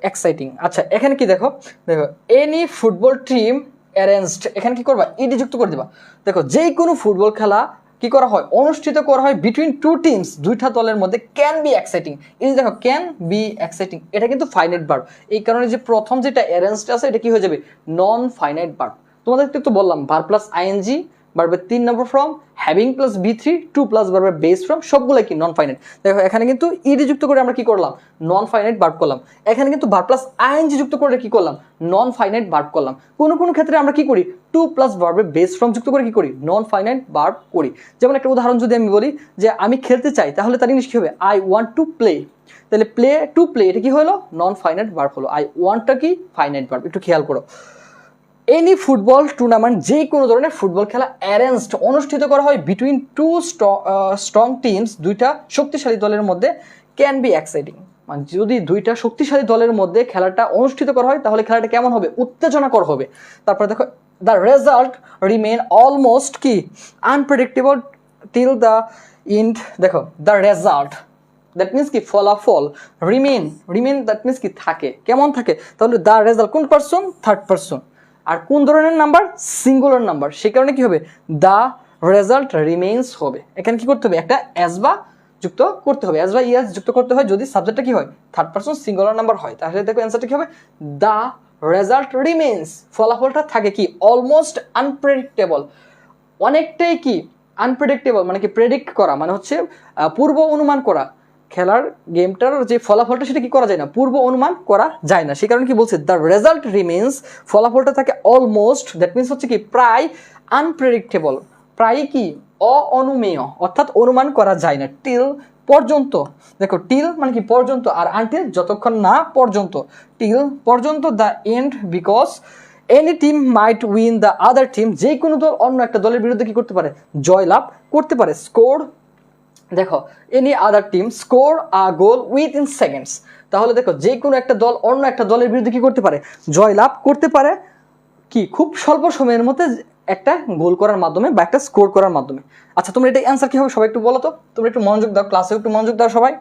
S1: exciting. আচ্ছা এখানে কি দেখো, দেখো এনি ফুটবল টিম অ্যারেঞ্জড, এখানে কি করবা? ইডি যুক্ত করে দিবা। দেখো যে কোনো ফুটবল খেলা কি করা হয়? অনুষ্ঠিত করা হয় বিটুইন টু টিমস, দুইটা দলের মধ্যে, ক্যান বি এক্সাইটিং। এই যে দেখো ক্যান বি এক্সাইটিং, এটা কিন্তু ফাইনাইট ভার্ব। এই কারণে যে প্রথম যেটা অ্যারেঞ্জড আছে এটা কি হয়ে যাবে? Non finite verb. তোমাদেরকে তো বললাম ভার্ব প্লাস আইএনজি, ভার্বের 3 নম্বর form, having plus B3, 2 plus ভার্বের বেস ফর্ম, সবগুলো কি নন ফাইনাইট। দেখো এখানে কিন্তু ইডি যুক্ত করে আমরা কি করলাম? নন ফাইনাইট ভার্ব করলাম। এখানে কিন্তু ভার্ব প্লাস আইএনজি যুক্ত করে কি করলাম? নন ফাইনাইট ভার্ব করলাম। কোনো কোনো ক্ষেত্রে আমরা কি করি? 2 প্লাস ভার্বের বেস ফর্ম যুক্ত করে কি করি? নন ফাইনাইট ভার্ব করি। যেমন একটা উদাহরণ যদি আমি বলি যে আমি খেলতে চাই, তাহলে তার ইংলিশ কি হবে? I want to play. তাহলে প্লে টু প্লে এটা কি হলো? নন ফাইনাইট ভার্ব হলো। আই ওয়ান্টটা কি? Finite verb. একটু খেয়াল করো, এনি ফুটবল টুর্নামেন্ট, যে কোনো ধরনের ফুটবল খেলা অ্যারেঞ্জড অনুষ্ঠিত করা হয় বিটুইন টু স্ট্রং টিমস, দুইটা শক্তিশালী দলের মধ্যে, ক্যান বি এক্সাইটিং। মানে যদি দুইটা শক্তিশালী দলের মধ্যে খেলাটা অনুষ্ঠিত করা হয় তাহলে খেলাটা কেমন হবে? উত্তেজনাকর হবে। তারপরে দেখো, দ্য রেজাল্ট রিমেন অলমোস্ট কি আনপ্রেডিক্টেবল টিল দ্য এন্ড। দেখো দ্য রেজাল্ট দ্যাট মিনস কি? ফলাফল। রিমেন, রিমেন দ্যাট মিনস কি? থাকে। কেমন থাকে? তাহলে দ্য রেজাল্ট কোন পারসন? Third person. আর কোন ধরনের নাম্বার? Singular number. সেই কারণে কি হবে? দ্য রেজাল্ট রিমেইনস হবে। এখানে কি করতে হবে? একটা অ্যাজ বা যুক্ত করতে হবে, অ্যাজ বা ইয়াস যুক্ত করতে হয় যদি সাবজেক্টটা কি হয়? থার্ড পারসন সিঙ্গুলার নাম্বার হয়। তাহলে দেখো অ্যান্সারটা কি হবে? দ্য রেজাল্ট রিমেইনস, ফলাফলটা থাকে কি? অলমোস্ট আনপ্রেডিক্টেবল, অনেকটাই কি? আনপ্রেডিক্টেবল মানে কি? প্রেডিক্ট করা মানে হচ্ছে পূর্ব অনুমান করা। খেলার গেমটার যে ফলাফলটা সেটা কি করা যায় না, পূর্ব অনুমান করা যায় না। সেই কারণে কি বলছে, দ্য রেজাল্ট রিমেন্স, ফলাফলটা থাকে অলমোস্ট, দ্যাট মিনস হচ্ছে কি প্রায়, আনপ্রেডিক্টেবল, প্রায় কি অনুমেয়, অর্থাৎ অনুমান করা যায় না, টিল পর্যন্ত। দেখো টিল মানে কি পর্যন্ত, আর আনটিল যতক্ষণ না পর্যন্ত, টিল পর্যন্ত, the end, because any team might win the other team, যে কোনো দল অন্য একটা দলের বিরুদ্ধে কি করতে পারে, জয়লাভ করতে পারে। স্কোর, দেখো any other team score a goal with in seconds, তাহলে দেখো যে কোনো একটা দল অন্য একটা দলের বিরুদ্ধে কি করতে পারে, জয়লাভ করতে পারে কি খুব স্বল্প সময়ের মধ্যে একটা গোল করার মাধ্যমে বা একটা স্কোর করার মাধ্যমে। আচ্ছা তোমরা এটা অ্যান্সার কি হবে সবাই একটু বলো তো, তোমরা একটু মনোযোগ দাও, ক্লাসে একটু মনোযোগ দাও সবাই।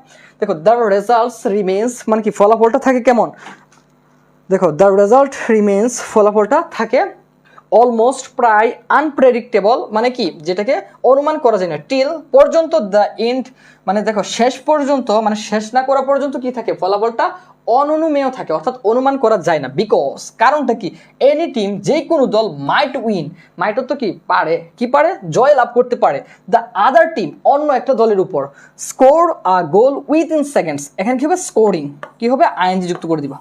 S1: দেখো দ্য রেজাল্টস রিমেন্স মানে কি ফলাফলটা থাকে কেমন, দেখো দ্য রেজাল্ট রিমেন্স ফলাফলটা থাকে অলমোস্ট প্রায়, আনপ্রেডিক্টেবল মানে কি যেটাকে অনুমান করা যায় না, টিল পর্যন্ত, দ্য এন্ড মানে দেখো শেষ পর্যন্ত, মানে শেষ না করা পর্যন্ত কি থাকে ফলাফলটা অননুমেয় থাকে, অর্থাৎ অনুমান করা যায় না। বিকজ কারণটা কি, এনি টিম যে কোনো দল মাইট উইন, মাইট তো কি পারে, কি পারে জয় লাভ করতে পারে, দ্য আদার টিম অন্য একটা দলের উপর, score a goal with in seconds, এখানে কি হবে স্কোরিং, কি হবে আইএনজি যুক্ত করে দিবা,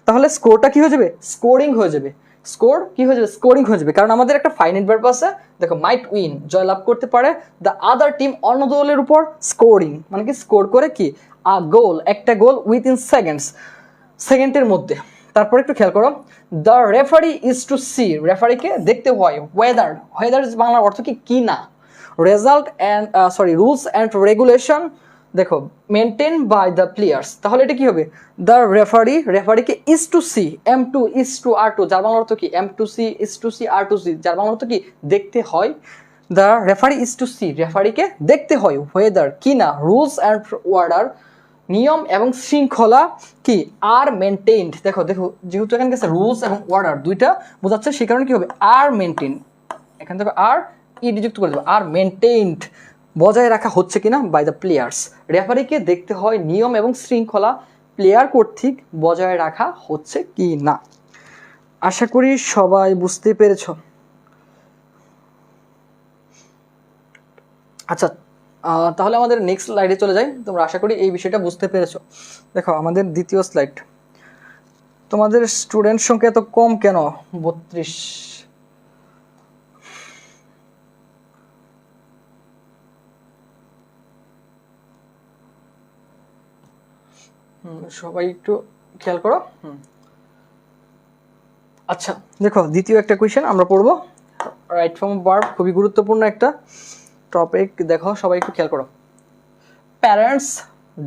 S1: তাহলে স্কোরটা কি হয়ে যাবে, স্কোরিং হয়ে যাবে, স্কোর কি হয়ে যাবে, স্কোরিং হয়ে যাবে, কারণ আমাদের একটা ফাইনাইট ভার্ব আছে। দেখো মাইট উইন জয়লাভ করতে পারে, দ্য আদার টিম অন্য দলের উপর, স্কোরিং মানে কি স্কোর করে কি আ গোল, একটা গোল উইথ ইন সেকেন্ডস, সেকেন্ডের মধ্যে। তারপর একটু খেয়াল করো, the referee is to see, রেফারিকে দেখতে হয়, ওয়েদার, ওয়েদার বাংলার অর্থ কি কি না, result and rules and regulation দেখো মেনটেন বাই দ্য প্লেয়ার্স, তাহলে এটা কি হবে, দ্য রেফারি, রেফারিকে is to see, am to is to are to, যার বাংলা অর্থ কি am to see is to see are to see, যার বাংলা অর্থ কি দেখতে হয়, the referee is to see, রেফারিকে দেখতে হয়, ওয়েদার কি না, রুলস অ্যান্ড অর্ডার নিয়ম এবং শৃঙ্খলা কি আর মেনটেইনড, দেখো দেখো যেহেতু এখানে গেছে রুলস এবং অর্ডার দুইটা বোঝাচ্ছে, সেই কারণে কি হবে আর মেনটেন, এখান থেকে আর ইডি যুক্ত করে দেবো, আর মেনটেইনড বজায় রাখা হচ্ছে কিনা বাই দ্য প্লেয়ার্স, রেফারিকে দেখতে হয় নিয়ম এবং শৃঙ্খলা প্লেয়ার কর্তৃক বজায় রাখা হচ্ছে কি না। আশা করি সবাই বুঝতে পেরেছ। আচ্ছা তাহলে আমাদের নেক্সট স্লাইডে চলে যাই, তোমরা আশা করি এই বিষয়টা বুঝতে পেরেছো। দেখো আমাদের দ্বিতীয় স্লাইড, তোমাদের স্টুডেন্ট সংখ্যা এত কম কেন, 32, সবাই একটু খেয়াল করো। আচ্ছা দেখো দ্বিতীয় একটা কোয়েশ্চেন আমরা পড়বো, রাইট ফর্ম ভার্ব, খুবই গুরুত্বপূর্ণ একটা টপিক। দেখো সবাই একটু খেয়াল করো, parents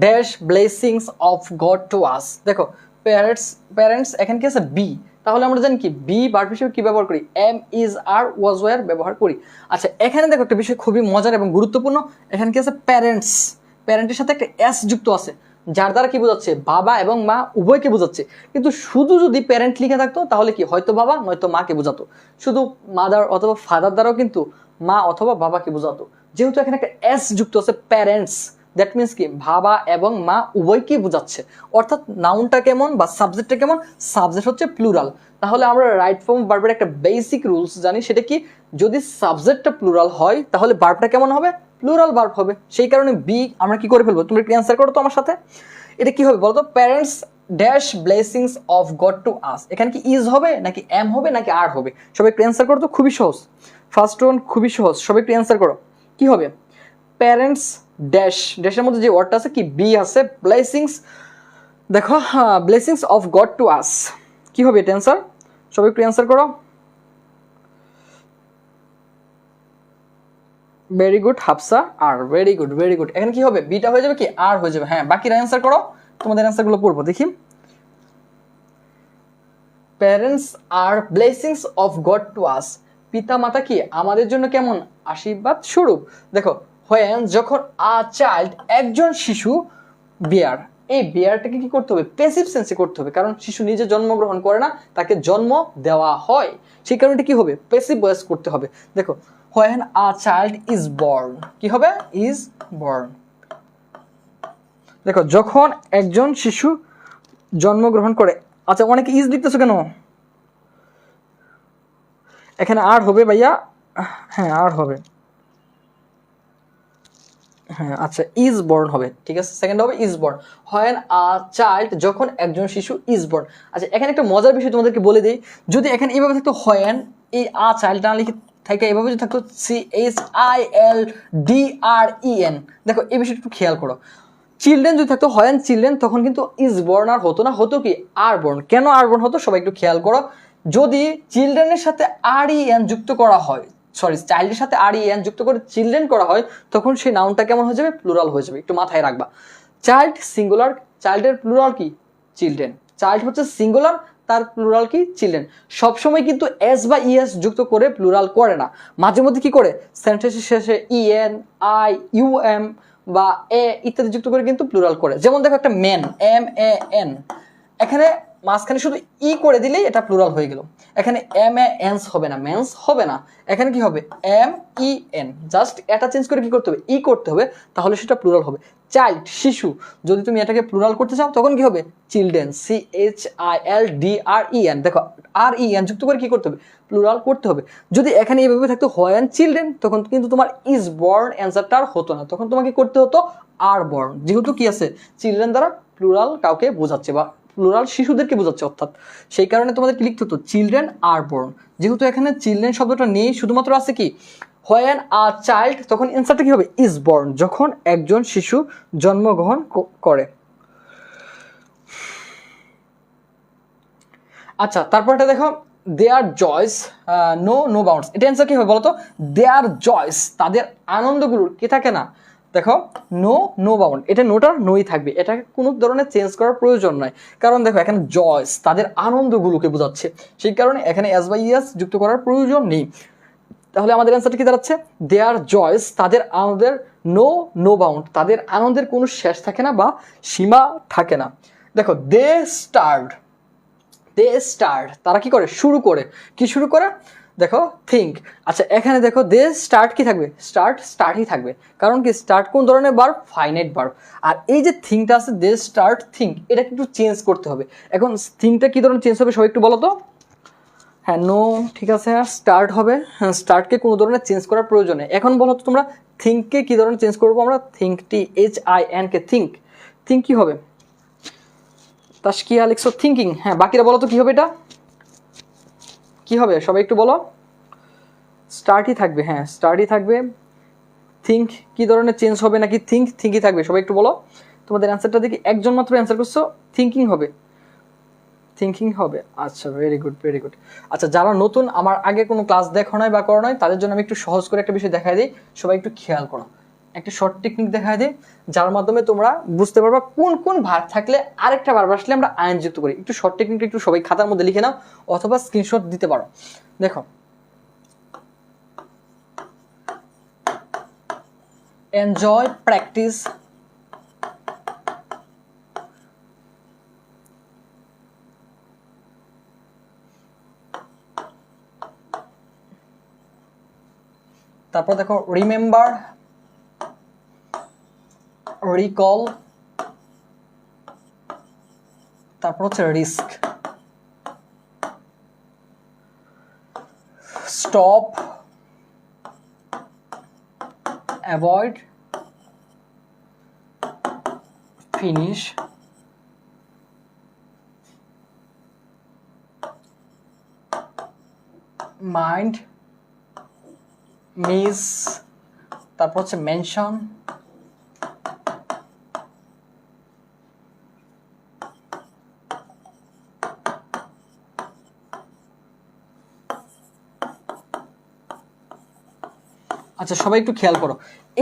S1: dash blessings of God to আস, দেখো প্যারেন্টস, প্যারেন্টস এখানে কি আছে বি, তাহলে আমরা জানি কি বি ভার্ব হিসেবে কি ব্যবহার করি, am is are was were ব্যবহার করি। আচ্ছা এখানে দেখো একটা বিষয় খুবই মজার এবং গুরুত্বপূর্ণ, এখানে কি আছে প্যারেন্টস, প্যারেন্টের সাথে একটা এস যুক্ত আছে, যার দ্বারা কি বোঝাচ্ছে বাবা এবং মা উভয়কে বোঝাচ্ছে, কিন্তু শুধু যদি প্যারেন্ট লিখে থাকতো তাহলে কি হয়তো বাবা নয়তো মাকে বোঝাতো, শুধু মাদার অথবা ফাদার দ্বারাও কিন্তু মা অথবা বাবাকে বোঝাতো, যেহেতু এখানে একটা এস যুক্ত আছে প্যারেন্টস, দ্যাট মিনস কি বাবা এবং মা উভয়কেই বোঝাচ্ছে, অর্থাৎ নাউনটা কেমন বা সাবজেক্টটা কেমন, সাবজেক্ট হচ্ছে প্লুরাল। তাহলে আমরা রাইট ফর্ম ভার্বের একটা বেসিক রুলস জানি, সেটা কি যদি সাবজেক্টটা প্লুরাল হয় তাহলে ভার্বটা কেমন হবে, প্লুরাল ভার্ব হবে। সেই কারণে বি আমরা কি করে ফেলবো, তুমি একটু অ্যান্সার করো তো আমার সাথে, এটা কি হবে বলতো, parents dash blessings of God to আস, এখানে কি ইজ হবে নাকি এম হবে নাকি আর হবে, সবাই একটু অ্যান্সার করো তো, খুবই সহজ, ফার্স্ট ওয়ান খুবই সহজ, সবাই একটু অ্যান্সার করো কি হবে, প্যারেন্টস ড্যাশ, ড্যাশের মধ্যে যে ওয়ার্ডটা আছে কি বি আছে, ব্লেসিংস, দেখো ব্লেসিংস অফ গড টু আস, কি হবে এটা অ্যান্সার, সবাই একটু অ্যান্সার করো। Very good Hafsa, are very good very good, এখানে কি হবে বিটা হয়ে যাবে কি আর হয়ে যাবে, হ্যাঁ বাকিরা অ্যান্সার করো, তোমাদের অ্যান্সারগুলো পড়বো দেখি। Parents are blessings of God to us, পিতা মাতা কি আমাদের জন্য কেমন আশীর্বাদ স্বরূপ, দেখো হোয়েন যখন আ চাইল্ড একজন শিশু, বিয়ার, এই বিয়ারটাকে কি করতে হবে প্যাসিভ সেন্সে করতে হবে, কারণ শিশু নিজে জন্মগ্রহণ করে না, তাকে জন্ম দেওয়া হয়, সেই কারণে কি হবে প্যাসিভ ভয়েস করতে হবে। দেখো when a child is born, কি হবে ইজ বর্ন, দেখো যখন একজন শিশু জন্মগ্রহণ করে। আচ্ছা অনেকে ইজ লিখতেছো কেন, এখানে আর হবে ভাইয়া, হ্যাঁ আর হবে, হ্যাঁ আচ্ছা, ইজ বর্ন হবে, ঠিক আছে। সেকেন্ড হবে is born, when a child, যখন একজন শিশু ইজ বর্ন। আচ্ছা এখানে একটা মজার বিষয় তোমাদেরকে বলে দিই, যদি এখানে এইভাবে থাকতো হোয়েন, এই আ চাইল্ড না লিখে থাকে এভাবে যদি থাকতো CHILDREN, দেখো এই বিষয়টা একটু খেয়াল করো। চিলড্রেন যদি থাকতো হোয়েন চিলড্রেন, তখন কিন্তু ইজ বর্ন আর হতো না, হতো কি আর বর্ন। কেন আর বর্ন হতো সবাই একটু খেয়াল করো, যদি চিলড্রেনের সাথে REN যুক্ত করা হয়, সরি চাইল্ডের সাথে REN যুক্ত করে চিলড্রেন করা হয়, তখন সেই নাউনটা কেমন হয়ে যাবে, প্লুরাল হয়ে যাবে, একটু মাথায় রাখবা। চাইল্ড সিঙ্গুলার, চাইল্ডের প্লুরাল কি চিলড্রেন, চাইল্ড হচ্ছে সিঙ্গুলার, তার প্লুরাল কি চিলড্রেন। সবসময় কিন্তু এস বা ইএস যুক্ত করে প্লুরাল করে না, মাঝে মধ্যে কি করে সেন্টেন্সের শেষে EN I UM বা এ ইত্যাদি যুক্ত করে কিন্তু প্লুরাল করে। যেমন দেখো একটা ম্যান, MAN, এখানে মাঝখানে শুধু ই করে দিলেই এটা প্লুরাল হয়ে গেল। এখানে MANS হবে না, মেন্স হবে না, এখানে কি হবে MEN, জাস্ট এটা চেঞ্জ করে কি করতে হবে, ই করতে হবে, তাহলে সেটা প্লুরাল হবে। চাইল্ড শিশু, যদি তুমি এটাকে প্লুরাল করতে চাও তখন কি হবে চিলড্রেন, CHILDREN, দেখো REN যুক্ত করে কি করতে হবে, প্লুরাল করতে হবে। যদি এখানে এইভাবে থাকতো হোয়েন চিলড্রেন, তখন কিন্তু তোমার ইজ বর্ন অ্যান্সারটা আর হতো না, তখন তোমাকে করতে হতো আর বর্ন, যেহেতু কি আছে চিলড্রেন দ্বারা প্লুরাল কাউকে বোঝাচ্ছে বা প্লুরাল শিশুদেরকে বোঝাচ্ছে, অর্থাৎ সেই কারণে তোমাদের কি লিখতে হতো চিলড্রেন আর বর্ন। যেহেতু এখানে চিলড্রেন শব্দটা নেই, শুধুমাত্র আছে কি হোয়েন আ চাইল্ড, তখন অ্যান্সারটা কি হবে ইজ বর্ন, যখন একজন শিশু জন্মগ্রহণ করে। আচ্ছা তারপরটা দেখো, দেয়ার জয়স নো বাউন্ডস, এটা অ্যান্সার কি হবে বলো তো, দেয়ার জয়স, তাদের আনন্দগুলোর কি থাকে না, দেখো নো বাউন্ড, এটা নোটার নোই থাকবে, এটাকে কোনো ধরনের চেঞ্জ করার প্রয়োজন নয়, কারণ দেখো এখানে জয়স তাদের আনন্দগুলোকে বোঝাচ্ছে, সেই কারণে এখানে এস বা ইএস যুক্ত করার প্রয়োজন নেই। তাহলে আমাদের অ্যান্সারটা কি দাঁড়াচ্ছে, দেয়ার জয়স, তাদের আনন্দের নো বাউন্ড, তাদের আনন্দের কোনো শেষ থাকে না বা সীমা থাকে না। দেখো দে স্টার্ট, তারা কি করে শুরু করে, কি শুরু করে দেখো থিঙ্ক। আচ্ছা এখানে দেখো দে স্টার্ট কি থাকবে, স্টার্টই থাকবে, কারণ কি স্টার্ট কোন ধরনের ভার্ব, ফাইনাইট ভার্ব। আর এই যে থিঙ্কটা আছে দে স্টার্ট থিঙ্ক, এটা একটু চেঞ্জ করতে হবে। এখন থিঙ্কটা কি ধরনের চেঞ্জ হবে সবাই একটু বলো তো। হ্যাঁ নো, ঠিক আছে, স্টার্ট হবে, হ্যাঁ স্টার্টকে কোনো ধরনের চেঞ্জ করার প্রয়োজন নেই। এখন বলো তো তোমরা থিঙ্ককে কি ধরনের চেঞ্জ করবো আমরা, থিঙ্ক THIN কে থিঙ্ক কি হবে, তাশকিয়া লিখছো থিঙ্কিং, হ্যাঁ বাকিরা বলো তো কি হবে, এটা কি হবে সবাই একটু বলো। স্টার্টই থাকবে, হ্যাঁ স্টার্টই থাকবে। থিঙ্ক কি ধরনের চেঞ্জ হবে নাকি থিঙ্কই থাকবে সবাই একটু বলো। তোমাদের অ্যান্সারটা দেখি একজন মাত্র অ্যান্সার করছো থিঙ্কিং হবে। আচ্ছা ভেরি গুড। আচ্ছা যারা নতুন, আমার আগে কোনো ক্লাস দেখো নাই বা করো নাই, তাদের জন্য আমি একটু সহজ করে একটা বিষয় দেখাই দিই, সবাই একটু খেয়াল করো। একটা শর্ট টেকনিক দেখাই দিই, যার মাধ্যমে তোমরা বুঝতে পারবা কোন ভার্ব থাকলে আরেকটা ভার্ব আসলে আমরা আইন যুক্ত করি। একটু শর্ট টেকনিকটা একটু সবাই খাতার মধ্যে লিখে নাও অথবা স্ক্রিনশট দিতে পারো। দেখো এনজয়, প্র্যাকটিস, তারপর দেখো রিমেম্বার, রিকল, তারপর হচ্ছে risk, stop, avoid, finish, mind, miss, তারপর হচ্ছে মেনশন, আচ্ছা সবাই একটু খেয়াল করো,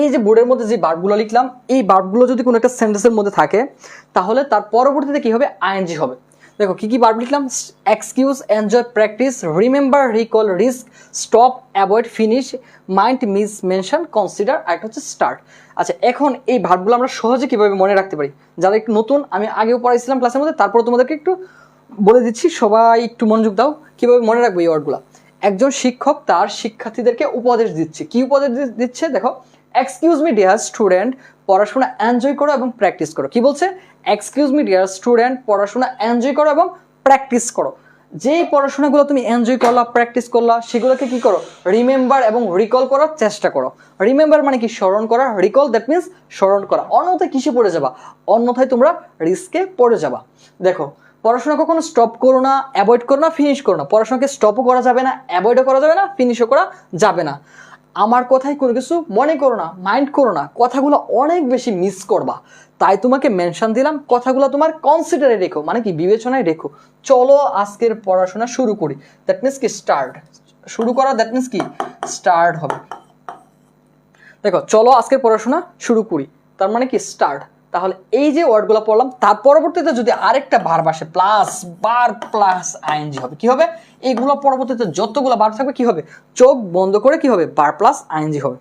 S1: এই যে বোর্ডের মধ্যে যে ভার্বগুলো লিখলাম, এই ভার্বগুলো যদি কোনো একটা সেন্টেন্সের মধ্যে থাকে তাহলে তার পরবর্তীতে কি হবে, আইএনজি হবে। দেখো কি কি ভার্ব লিখলাম, excuse, enjoy, practice, remember, recall, risk, stop, avoid, finish, mind, miss, mention, consider, আর একটা হচ্ছে স্টার্ট। আচ্ছা এখন এই ভার্বগুলো আমরা সহজে কিভাবে মনে রাখতে পারি, যারা একটু নতুন, আমি আগেও পড়াইছিলাম ক্লাসের মধ্যে, তারপর তোমাদেরকে একটু বলে দিচ্ছি, সবাই একটু মনোযোগ দাও, কিভাবে মনে রাখবো এই ওয়ার্ডগুলো। একজন শিক্ষক তার শিক্ষার্থীদেরকে উপদেশ দিচ্ছে, কি উপদেশ দিচ্ছে দেখো, এক্সকিউজ মি ডিয়ার স্টুডেন্ট, পড়াশোনা এনজয় করো এবং প্র্যাকটিস করো। কি বলছে, এক্সকিউজ মি ডিয়ার স্টুডেন্ট, পড়াশোনা এনজয় করো এবং প্র্যাকটিস করো। যেই পড়াশোনাগুলো তুমি এনজয় করলা, প্র্যাকটিস করলা, সেগুলোকে কি করো, রিমেম্বার এবং রিকল করার চেষ্টা করো। রিমেম্বার মানে কি, স্মরণ করা, রিকল দ্যাট মিনস স্মরণ করা। অন্যথায় কিসে পড়ে যাবা, অন্যথায় তোমরা রিস্কে পড়ে যাবা। দেখো পড়াশোনা কখনো স্টপ করো না, অ্যাভয়েড করো না, ফিনিশ করো না। পড়াশোনাকে স্টপও করা যাবে না, অ্যাভয়েডও করা যাবে না, ফিনিশও করা যাবে না। আমার কথাই কোনো কিছু মনে করো না, মাইন্ড করো না, কথাগুলো অনেক বেশি মিস করবা। তাই তোমাকে মেনশন দিলাম, কথাগুলো তোমার কনসিডারে রেখো, মানে কি বিবেচনায় রেখো। চলো আজকের পড়াশোনা শুরু করি, দ্যাট মিনস কি স্টার্ট। শুরু করা দ্যাট মিনস কি স্টার্ট হবে। দেখো চলো আজকের পড়াশোনা শুরু করি, তার মানে কি স্টার্ট। তাহলে এই যে ওয়ার্ডগুলো পড়লাম, তার পরবর্তীতে যদি আরেকটা ভার্ব আসে, প্লাস বার প্লাস আইএনজি হবে। কি হবে, এইগুলো পরবর্তীতে যতগুলো ভার্ব থাকবে কি হবে, চোখ বন্ধ করে কি হবে, বার প্লাস আইএনজি হবে।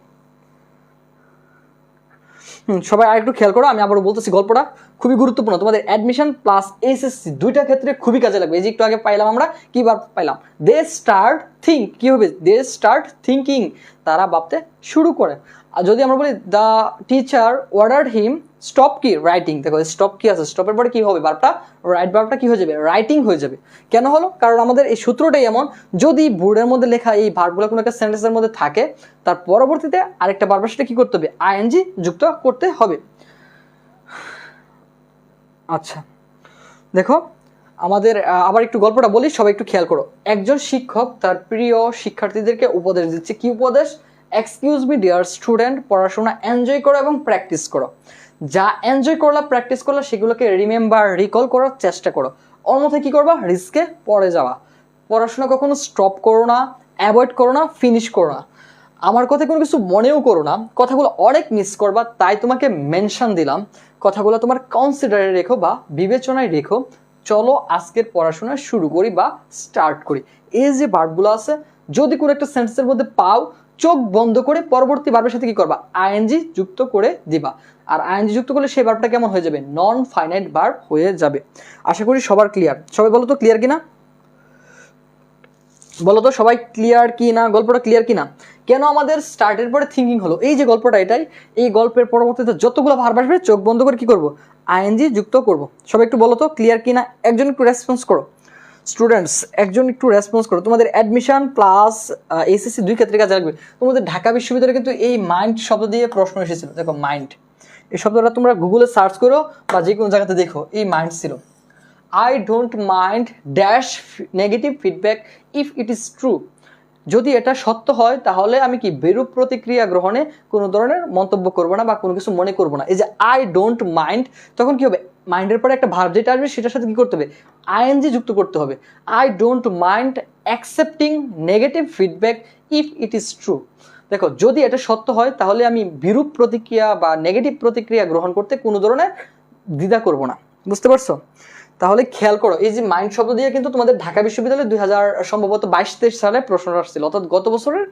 S1: সবাই আরেকটু খেয়াল করো, আমি আবারও বলতেছি, গল্পটা খুবই গুরুত্বপূর্ণ, তোমাদের অ্যাডমিশন প্লাস এইচএসসি দুইটা ক্ষেত্রে খুবই কাজে লাগবে। এই যে একটু আগে পাইলাম আমরা, কি ভার্ব পাইলাম, দে স্টার্ট থিঙ্ক। কি হবে, দে স্টার্ট থিঙ্কিং, তারা ভাবতে শুরু করে। আর যদি আমরা বলি the teacher ordered him stop কি রাইটিং, দেখো স্টপ কি আছে, স্টপের পরে কি হবে, ভার্বটা রাইট, ভার্বটা কি হয়ে যাবে, রাইটিং হয়ে যাবে। কেন হলো, কারণ আমাদের এই সূত্রটাই এমন, যদি বোর্ডের মধ্যে লেখা এই ভার্বগুলো কোনো একটা সেন্টেন্সের মধ্যে থাকে, তার পরবর্তীতে আরেকটা ভার্বের সাথে কি করতে হবে, আইএনজি যুক্ত করতে হবে। আচ্ছা দেখো আমাদের আবার একটু গল্পটা বলি, সবাই একটু খেয়াল করো। একজন শিক্ষক তার প্রিয় শিক্ষার্থীদেরকে উপদেশ দিচ্ছে। কি উপদেশ, এক্সকিউজ মি ডিয়ার স্টুডেন্ট, পড়াশোনা এনজয় করো এবং প্র্যাকটিস করো। যা এনজয় করলা, প্র্যাকটিস করলা, সেগুলোকে রিমেম্বার, রিকল করার চেষ্টা করো। অন্যথায় কি করবা, রিস্কে পড়ে যাওয়া। পড়াশোনা কখনো স্টপ করো না, অ্যাভয়েড করো না, ফিনিশ করো না। আমার কথা কোনো কিছু মনেও করো না, কথাগুলো অনেক মিস করবা, তাই তোমাকে মেনশন দিলাম। কথাগুলো তোমার কনসিডারে রেখো বা বিবেচনায় রেখো। চলো আজকের পড়াশোনা শুরু করি বা স্টার্ট করি। এই যে ভার্বগুলো আছে, যদি কোনো একটা সেন্টেন্সের মধ্যে পাও, চোখ বন্ধ করে পরবর্তী ভার্বের সাথে কি করবা, আইএনজি যুক্ত করে দিবা। আর আইএনজি যুক্ত করলে সেই ভার্বটা কেমন হয়ে যাবে, নন ফাইনাইট ভার্ব হয়ে যাবে। আশা করি সবার ক্লিয়ার। সবাই বলো তো ক্লিয়ার কিনা, বলো তো সবাই ক্লিয়ার কি না, গল্পটা ক্লিয়ার কি না। কেন আমাদের স্টার্টের পরে থিঙ্কিং হলো, এই যে গল্পটা, এটাই এই গল্পের পরবর্তীতে যতগুলো ভার্ব আসবে চোখ বন্ধ করে কি করব, আইএনজি যুক্ত করব। সবাই একটু বলো তো ক্লিয়ার কি না, একজন একটু রেসপন্স করো। স্টুডেন্টস একজন একটু রেসপন্স করো। তোমাদের অ্যাডমিশন প্লাস এইচএসসি দুই ক্ষেত্রে কাজে লাগবে। তোমাদের ঢাকা বিশ্ববিদ্যালয়ে কিন্তু এই মাইন্ড শব্দ দিয়ে প্রশ্ন এসেছিল। দেখো মাইন্ড, এই শব্দটা তোমরা গুগলে সার্চ করো বা যে কোনো জায়গাতে দেখো, এই মাইন্ড ছিল। I don't mind dash negative feedback if it is true. যদি এটা সত্য হয় তাহলে আমি কি বিরূপ প্রতিক্রিয়া গ্রহণে কোনো ধরনের মন্তব্য করবো না বা কোনো কিছু মনে করবো না। এই যে আই ডোন্ট মাইন্ড, তখন কি হবে, মাইন্ডের পরে একটা ভার্ব যেটা আসবে সেটার সাথে কি করতে হবে, আইএনজি যুক্ত করতে হবে। I don't mind accepting negative feedback if it is true. দেখো যদি এটা সত্য হয় তাহলে আমি বিরূপ প্রতিক্রিয়া বা নেগেটিভ প্রতিক্রিয়া গ্রহণ করতে কোনো ধরনের দ্বিধা করব না। বুঝতে পারছো? তাহলে খেয়াল করো, এই যে মাইন্ড শব্দ দিয়ে কিন্তু তোমাদের ঢাকা বিশ্ববিদ্যালয়ে 2000 সম্ভবত 22-23 সালে প্রশ্নটা আসছিল, অর্থাৎ গত বছরের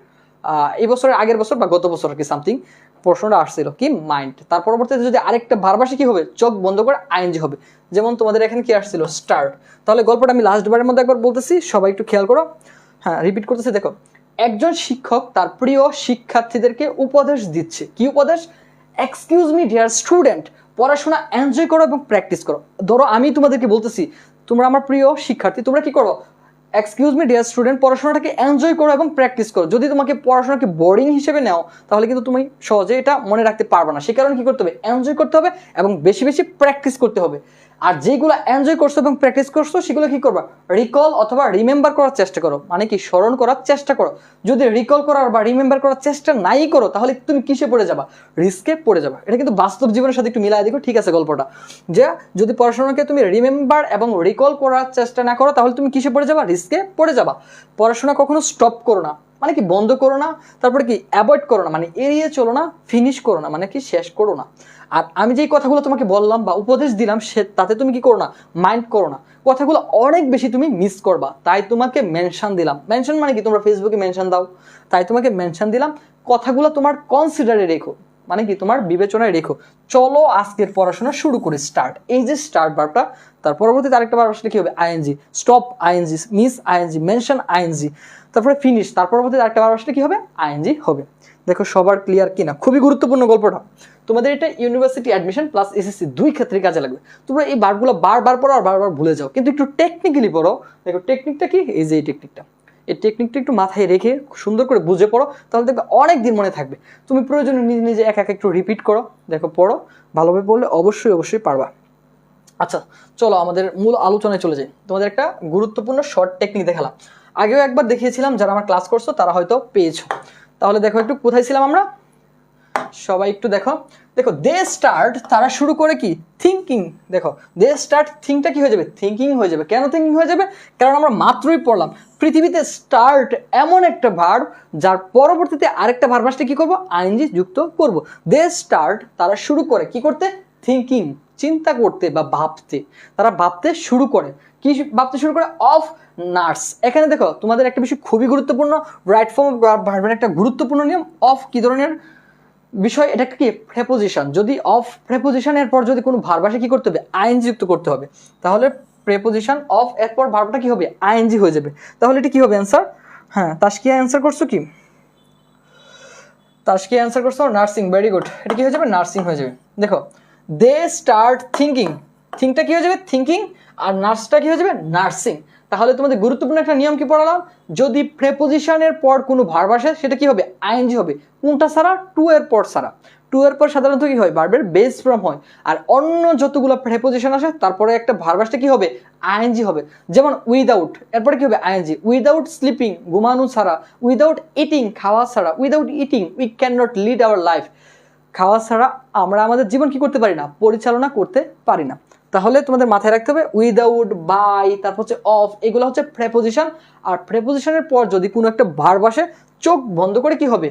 S1: এই বছরের আগের বছর বা গত বছর কি সামথিং প্রশ্নটা আসছিল কি মাইন্ড। তার পরবর্তীতে যদি আরেকটা ভার্ব আসে কি হবে, চোখ বন্ধ করে আইএনজি হবে। যেমন তোমাদের এখানে কি আসছিল, স্টার্ট। তাহলে গল্পটা আমি লাস্ট বারের মধ্যে একবার বলতেছি, সবাই একটু খেয়াল করো। হ্যাঁ রিপিট করতেছি। দেখো একজন শিক্ষক তার প্রিয় শিক্ষার্থীদেরকে উপদেশ দিচ্ছে। কি উপদেশ, এক্সকিউজ মি ডিয়ার স্টুডেন্ট, পড়াশোনা এনজয় করো এবং প্র্যাকটিস করো। ধরো আমি তোমাদেরকে বলতেছি, তোমরা আমার প্রিয় শিক্ষার্থী, তোমরা কি করো, এক্সকিউজ মি ডিয়ার স্টুডেন্ট, পড়াশোনাটাকে এনজয় করো এবং প্র্যাকটিস করো। যদি তোমাকে পড়াশোনাকে বোরিং হিসেবে নাও তাহলে কিন্তু তুমি সহজে এটা মনে রাখতে পারবে না। সেই কারণে কি করতে হবে, এনজয় করতে হবে এবং বেশি বেশি প্র্যাকটিস করতে হবে। আর যেগুলো এনজয় করছো এবং প্র্যাকটিস করছো সেগুলো কি করবা, রিকল অথবা রিমেম্বার করার চেষ্টা করো, মানে কি স্মরণ করার চেষ্টা করো। যদি রিকল করার বা রিমেম্বার করার চেষ্টা নাই করো তাহলে তুমি কিসে পড়ে যাবা, রিস্কে পড়ে যাবা। এটা কিন্তু বাস্তব জীবনের সাথে একটু মিলাই দেখো, ঠিক আছে গল্পটা, যে যদি পড়াশোনাকে তুমি রিমেম্বার এবং রিকল করার চেষ্টা না করো তাহলে তুমি কিসে পড়ে যাবা, রিস্কে পড়ে যাবা। পড়াশোনা কখনো স্টপ করো না, মানে কি বন্ধ করো না, তারপরে কি অ্যাভয়েড করো না, মানে এড়িয়ে চলো না, ফিনিশ করো না, মানে কি শেষ করো না। আর আমি যেই কথাগুলো তোমাকে বললাম বা উপদেশ দিলাম তাতে তুমি কি করো না, মাইন্ড করো না, কথাগুলো অনেক বেশি তুমি মিস করবা। তাই তোমাকে মেনশন দিলাম। মেনশন মানে কি, তোমরা ফেসবুকে মেনশন দাও, তাই তোমাকে মেনশন দিলাম। কথাগুলো তোমার কনসিডারে রেখো, মানে কি তোমার বিবেচনায় রেখো। চলো আজকের পড়াশোনা শুরু করি, স্টার্ট। এই যে স্টার্ট ভার্বটা, তার পরবর্তীতে আরেকটা ভার্ব আসলে কি হবে, ING. Stop ING, miss ING, mention ING, তারপরে ফিনিশ, তার পরবর্তীতে আরেকটা ভার্ব আসলে কি হবে, আইএনজি হবে। দেখো সবার ক্লিয়ার কিনা, খুবই গুরুত্বপূর্ণ গল্পটা। তোমাদের এটা ইউনিভার্সিটি অ্যাডমিশন প্লাস এসএসসি দুই ক্ষেত্রে কাজে লাগবে। তোমরা এই ভার্বগুলো বারবার পড়ো আর বারবার ভুলে যাও, কিন্তু একটু টেকনিক্যালি পড়ো। দেখো টেকনিকটা কি, এই যে এই টেকনিকটা একটু মাথায় রেখে সুন্দর করে বুঝে পড়ো, তাহলে দেখবে অনেক দিন মনে থাকবে। তুমি প্রয়োজনে নিজে নিজে এক একটু রিপিট করো, দেখো পড়ো, ভালোভাবে পড়লে অবশ্যই পারবা। আচ্ছা চলো আমাদের মূল আলোচনায় চলে যাই। তোমাদের একটা গুরুত্বপূর্ণ শর্ট টেকনিক দেখালাম, আগেও একবার দেখিয়েছিলাম, যারা আমার ক্লাস করছো তারা হয়তো পেয়েছো। তাহলে দেখো একটু কোথায় ছিলাম আমরা, সবাই একটু দেখো। দে স্টার্ট, তারা শুরু করে কি থিঙ্কিং। দেখো দে স্টার্ট, থিঙ্কটা কি হয়ে যাবে, থিঙ্কিং হয়ে যাবে। কেন থিঙ্কিং হয়ে যাবে, কারণ আমরা মাত্রই পড়লাম পৃথিবীতে স্টার্ট এমন একটা ভার্ব যার পরবর্তীতে আরেকটা ভার্ব আসলে কি করব, আইএনজি যুক্ত করব। দে স্টার্ট, তারা শুরু করে কি করতে, থিঙ্কিং, চিন্তা করতে বা ভাবতে। তারা ভাবতে শুরু করে, কি ভাবতে শুরু করে, অফ নার্স। এখানে দেখো তোমাদের একটা বিষয় খুবই গুরুত্বপূর্ণ, রাইট ফর্ম ভার্বের একটা গুরুত্বপূর্ণ নিয়ম। অফ কি ধরনের বিষয়, এটা কি প্রেপোজিশন। যদি অফ প্রেপোজিশনের পর যদি কোনো ভার্ব আসে কি করতে হবে, আইএনজি যুক্ত করতে হবে। তাহলে প্রেপোজিশন অফ এর পর ভার্বটা কি হবে, আইএনজি হয়ে যাবে। তাহলে এটা কি হবে অ্যান্সার, হ্যাঁ তাসকিয়া অ্যান্সার করছো কি, তাসকিয়া অ্যান্সার করছো নার্সিং, ভেরি গুড। এটা কি হয়ে যাবে, নার্সিং হয়ে যাবে। দেখো দে স্টার্ট থিঙ্কিং, থিঙ্কটা কি হয়ে যাবে, থিঙ্কিং, আর নার্সটা কি হয়ে যাবে, নার্সিং। তাহলে তোমাদের গুরুত্বপূর্ণ একটা নিয়ম কি পড়ালাম, যদি প্রেপোজিশনের পর কোনো ভার্ব আসে সেটা কি হবে, আইএনজি হবে। কোনটা ছাড়া, টু এর পর ছাড়া। টু এর পর সাধারণত কি হয়, ভার্বের বেস ফর্ম হয়। আর অন্য যতগুলো প্রেপোজিশন আসে তারপরে একটা ভার্ব আসলে কি হবে, আইএনজি হবে। যেমন উইদাউট, এরপরে কি হবে, আইএনজি। উইদাউট স্লিপিং, ঘুমানো ছাড়া। উইদাউট ইটিং, খাওয়া ছাড়া। Without eating we can not lead our life, খাওয়া ছাড়া আমরা আমাদের জীবন কি করতে পারি না, পরিচালনা করতে পারি না। তাহলে তোমাদের মাথায় রাখতে হবে উইদাউট, বাই, তারপর হচ্ছে অফ, এগুলো হচ্ছে প্রেপোজিশন। আর প্রেপোজিশনের পর যদি কোনো একটা ভার্ব আসে চোখ বন্ধ করে কি হবে,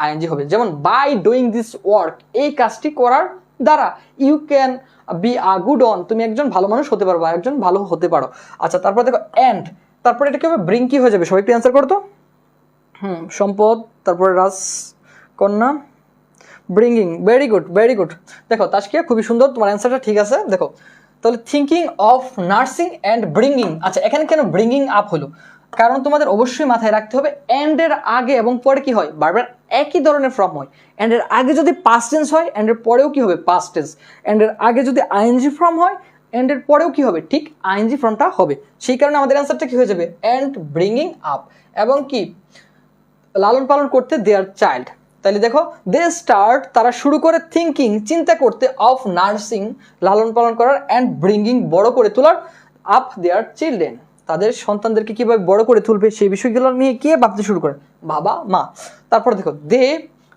S1: আইএনজি হবে। যেমন বাই ডুইং দিস ওয়ার্ক, এই কাজটি করার দ্বারা, you can be a good one, তুমি একজন ভালো মানুষ হতে পারো বা একজন ভালো হতে পারো। আচ্ছা তারপর দেখো এন্ড, তারপরে এটা কি হবে, ব্রিং কি হয়ে যাবে, সবাই একটু অ্যান্সার করতো। সম্পদ, তারপরে রাজকন্যা, ব্রিঙ্গিং, ভেরি গুড। দেখো তাসকিয়া খুবই সুন্দর, তোমার অ্যান্সারটা ঠিক আছে। দেখো তাহলে thinking of nursing and bringing. আচ্ছা এখানে কেন ব্রিঙ্গিং আপ হলো, কারণ তোমাদের অবশ্যই মাথায় রাখতে হবে এন্ড এর আগে এবং পরে কি হয়, বারবার একই ধরনের ফর্ম হয়। এন্ড এর আগে যদি পাস্ট টেন্স হয়, এন্ড এর পরেও কি হবে, পাস্ট টেন্স। এন্ড এর আগে যদি আইএনজি ফর্ম হয়, এন্ড এর পরেও কি হবে, ঠিক আইএনজি ফর্মটা হবে। সেই কারণে আমাদের অ্যান্সারটা কি হয়ে যাবে, এন্ড ব্রিঙ্গিং আপ, এবং কি লালন পালন করতে দেয়ার চাইল্ড। তাহলে দেখো দে স্টার্ট, তারা শুরু করে থিঙ্কিং, চিন্তা করতে, অফ নার্সিং, লালন পালন করার, অ্যান্ড ব্রিঙ্গিং, বড় করে তোলার, আপ দেয়ার চিলড্রেন, তাদের সন্তানদেরকে কিভাবে বড় করে তুলবে সেই বিষয়গুলো নিয়ে কে ভাবতে শুরু করে, বাবা মা। তারপর দেখো they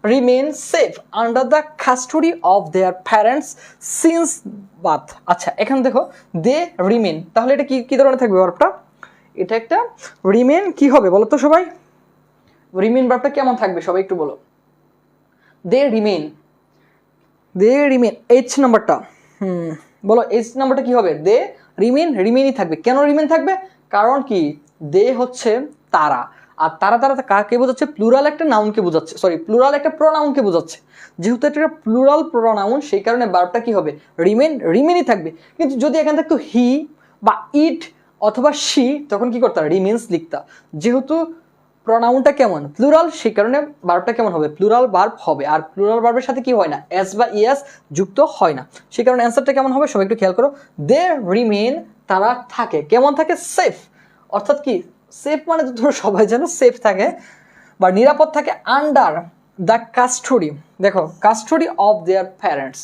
S1: remain safe under the custody of their parents since birth. আচ্ছা এখানে দেখো দে রিমেন, তাহলে এটা কি কি ধরনের থাকবে ভার্বটা, এটা একটা রিমেন কি হবে বলো তো সবাই, রিমেন ভার্বটা কেমন থাকবে সবাই একটু বলো। দে রিমেন, এইচ নাম্বারটা, বলো এইচ নাম্বারটা কি হবে, দে রিমেনই থাকবে। কেন রিমেন থাকবে, কারণ কি দে হচ্ছে তারা, আর তারা কাকে বোঝাচ্ছে, প্লুরাল একটা নাউনকে বোঝাচ্ছে, সরি প্লুরাল একটা প্রোনাউনকে বোঝাচ্ছে। যেহেতু এটা প্লুরাল প্রোনাউন সেই কারণে ভার্বটা কি হবে, রিমেনই থাকবে। কিন্তু যদি এখানে থাকতো হি বা ইট অথবা শি, তখন কি করতে, রিমেন্স লিখতা। যেহেতু প্রোনাউনটা কেমন, প্লুরাল, সেই কারণে ভার্বটা কেমন হবে, প্লুরাল ভার্ব হবে। আর প্লুরাল ভার্বের সাথে কি হয় না, এস বা ইএস যুক্ত হয় না। সেই কারণে অ্যান্সারটা কেমন হবে সবাই একটু খেয়াল করো। দে রিমেন, তারা থাকে, কেমন থাকে, সেফ। অর্থাৎ কি সেফ মানে তো ধরো সবাই যেন সেফ থাকে বা নিরাপদ থাকে, আন্ডার দ্য কাস্টোডি, দেখো কাস্টোডি অফ দেয়ার প্যারেন্টস,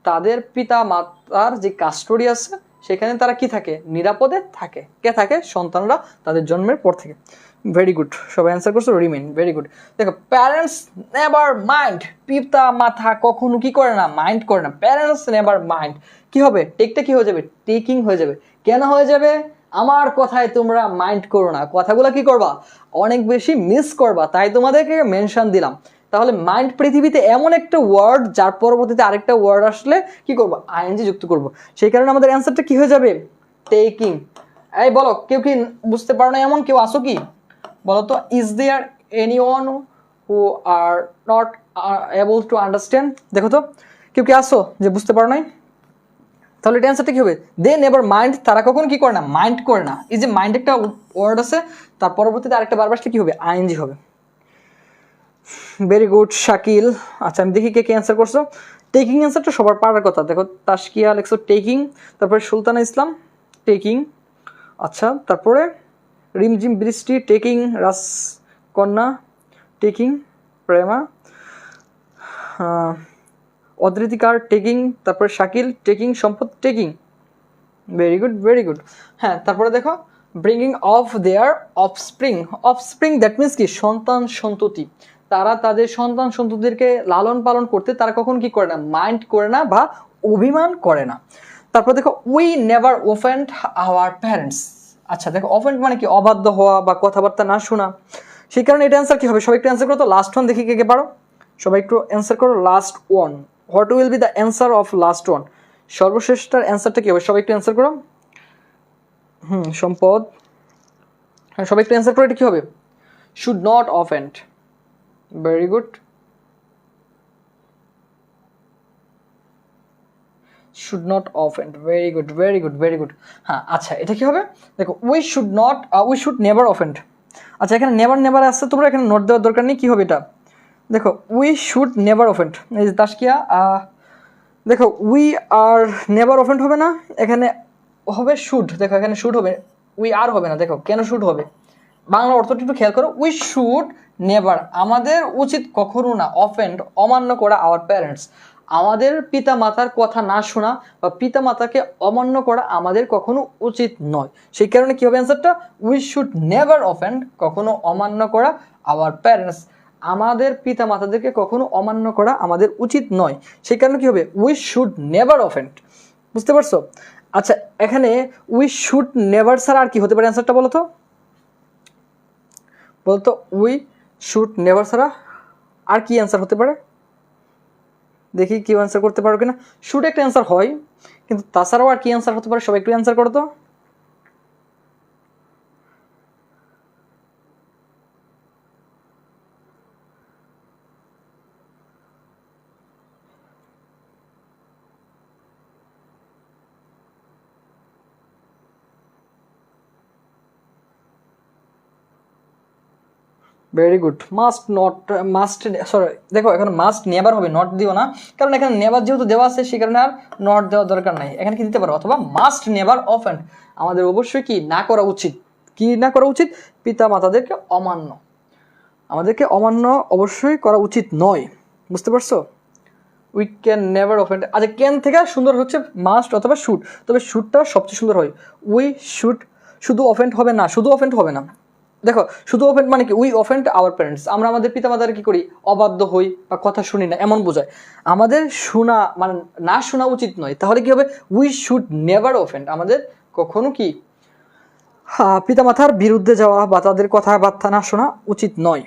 S1: তাদের পিতা মাতার যে কাস্টোডি আছে সেখানে তারা কি থাকে, নিরাপদে থাকে। কে থাকে, সন্তানরা তাদের জন্মের পর থেকে। ভেরি গুড, সবাই অ্যান্সার করছো রিমেন, ভেরি গুড। দেখো প্যারেন্টস নেভার মাইন্ড, পিতা মাতা কখনো কি করে না, মাইন্ড করে না। প্যারেন্টস নেভার মাইন্ড কি হবে, টেকটা কি হয়ে যাবে, টেকিং হয়ে যাবে। কেন হয়ে যাবে, আমার কথায় তোমরা মাইন্ড করো না, কথাগুলো কি করবা, অনেক বেশি মিস করবা, তাই তোমাদেরকে মেনশন দিলাম। তাহলে মাইন্ড পৃথিবীতে এমন একটা ওয়ার্ড যার পরবর্তীতে আরেকটা ওয়ার্ড আসলে কি করবো, আইএনজি যুক্ত করব। সেই কারণে আমাদের অ্যান্সারটা কি হয়ে যাবে, টেকিং। এই বলো কেউ কি বুঝতে পারো না, এমন কেউ আসো কি বলো তো, is there anyone who are not able to understand, দেখো তো কেউ কি আসো যে বুঝতে পারো নাই। তাহলে এটা অ্যান্সারটা কি হবে, দে নেভার মাইন্ড, তারা কখনো কি করে না, মাইন্ড করে না। এই যে মাইন্ড একটা ওয়ার্ড আছে, তার পরবর্তীতে আরেকটা ভার্ব আসলে কি হবে, আইএনজি হবে। Very good Shakil. আচ্ছা আমি দেখি কে কে অ্যান্সার করছো। টেকিং অ্যান্সারটা সবার পারার কথা। দেখো তাসকিয়া লেখছো টেকিং, তারপরে সুলতানা ইসলাম টেকিং, আচ্ছা তারপরে রিমঝিম বৃষ্টি টেকিং, রাজকন্যা টেকিং, প্রেমা, অদ্রিতিকার টেকিং, তারপরে শাকিল টেকিং, সম্পদ taking. Very good very good. হ্যাঁ তারপরে দেখো bringing of their offspring, offspring that means কি সন্তান সন্ততি, তারা তাদের সন্তান সন্ততিদেরকে লালন পালন করতে তারা কখন কি করে না, মাইন্ড করে না বা অভিমান করে না। তারপর দেখো we never offend our parents, আচ্ছা দেখো অফেন্ড মানে কি অবাধ্য হওয়া বা কথাবার্তা না শোনা, সেই কারণে এটা অ্যান্সার কি হবে, সবাই একটু অ্যান্সার করো তো, লাস্ট ওয়ান দেখি কে কে পারো, সবাই একটু অ্যান্সার করো last one, what will be the answer of last one, সর্বশেষটার অ্যান্সারটা কি হবে, সবাই একটু অ্যান্সার করো। সম্পদ, হ্যাঁ সবাই একটু অ্যান্সার করো, এটা কি হবে, should not offend. Very good, should not offend, very good very good very good. হ্যাঁ আচ্ছা এটা কি হবে, দেখো we should not, we should never offend, আচ্ছা এখানে নেভার নেভার আসছে, তোমরা এখানে নোট দেওয়ার দরকার নেই, কি হবে এটা, দেখো উই শুড নেভার অফেন্ড, এই যে তাসকিয়া দেখো উই আর নেভার অফেন্ড হবে না, এখানে হবে শুড, দেখো এখানে শুড হবে, উই আর হবে না, দেখো কেন শুড হবে, বাংলা অর্থটা একটু খেয়াল করো, উই শুড নেভার আমাদের উচিত কখনো না, অফেন্ড অমান্য করা আওয়ার প্যারেন্টস আমাদের পিতা মাতার কথা না শোনা বা পিতা মাতাকে অমান্য করা আমাদের কখনো উচিত নয়, সেই কারণে কি হবে অ্যান্সারটা, উই শুড নেভার অফেন্ড কখনো অমান্য করা আওয়ার প্যারেন্টস আমাদের পিতা মাতাদেরকে কখনো অমান্য করা আমাদের উচিত নয়, সেই কারণে কি হবে উই শুড নেভার অফেন্ড, বুঝতে পারছো। আচ্ছা এখানে উই শুড নেভার ছাড়া আর কি হতে পারে অ্যান্সারটা বলো তো, বলতো উই শুড নেভার ছাড়া আর কি অ্যান্সার হতে পারে, দেখি কি অ্যান্সার করতে পারো কিনা, শুড একটা অ্যান্সার হয় কিন্তু তাছাড়াও আর কি অ্যান্সার হতে পারে, সবাই একটু অ্যান্সার করো তো। Very good, must not, must sorry দেখো এখানে মাস্ট নেভার হবে, নট দিও না, কারণ এখানে নেভার যেহেতু দেওয়া আছে সেই কারণে আর নট দেওয়ার দরকার নাই, এখানে কি দিতে পারো, অথবা মাস্ট নেভার অফেন্ড আমাদের অবশ্যই কি না করা উচিত, কি না করা উচিত, পিতা মাতাদেরকে অমান্য, আমাদেরকে অমান্য অবশ্যই করা উচিত নয়, বুঝতে পারছো। উই ক্যান নেভার অফেন্ড, আচ্ছা ক্যান থেকে সুন্দর হচ্ছে মাস্ট অথবা শুড, তবে শুডটা সবচেয়ে সুন্দর হয়, উই শুড, শুধু অফেন্ড হবে না, শুধু অফেন্ড হবে না, দেখো শুধু অফেন্ড মানে কি, উই অফেন্ড আওয়ার প্যারেন্টস আমরা আমাদের পিতা মাতার কি করি, অবাধ্য হই বা কথা শুনি না এমন বোঝায়, আমাদের শোনা মানে না শোনা উচিত নয়, তাহলে কি হবে উই শুড নেভার অফেন্ড আমাদের কখনো কি পিতা মাতার বিরুদ্ধে যাওয়া বা তাদের কথাবার্তা না শোনা উচিত নয়।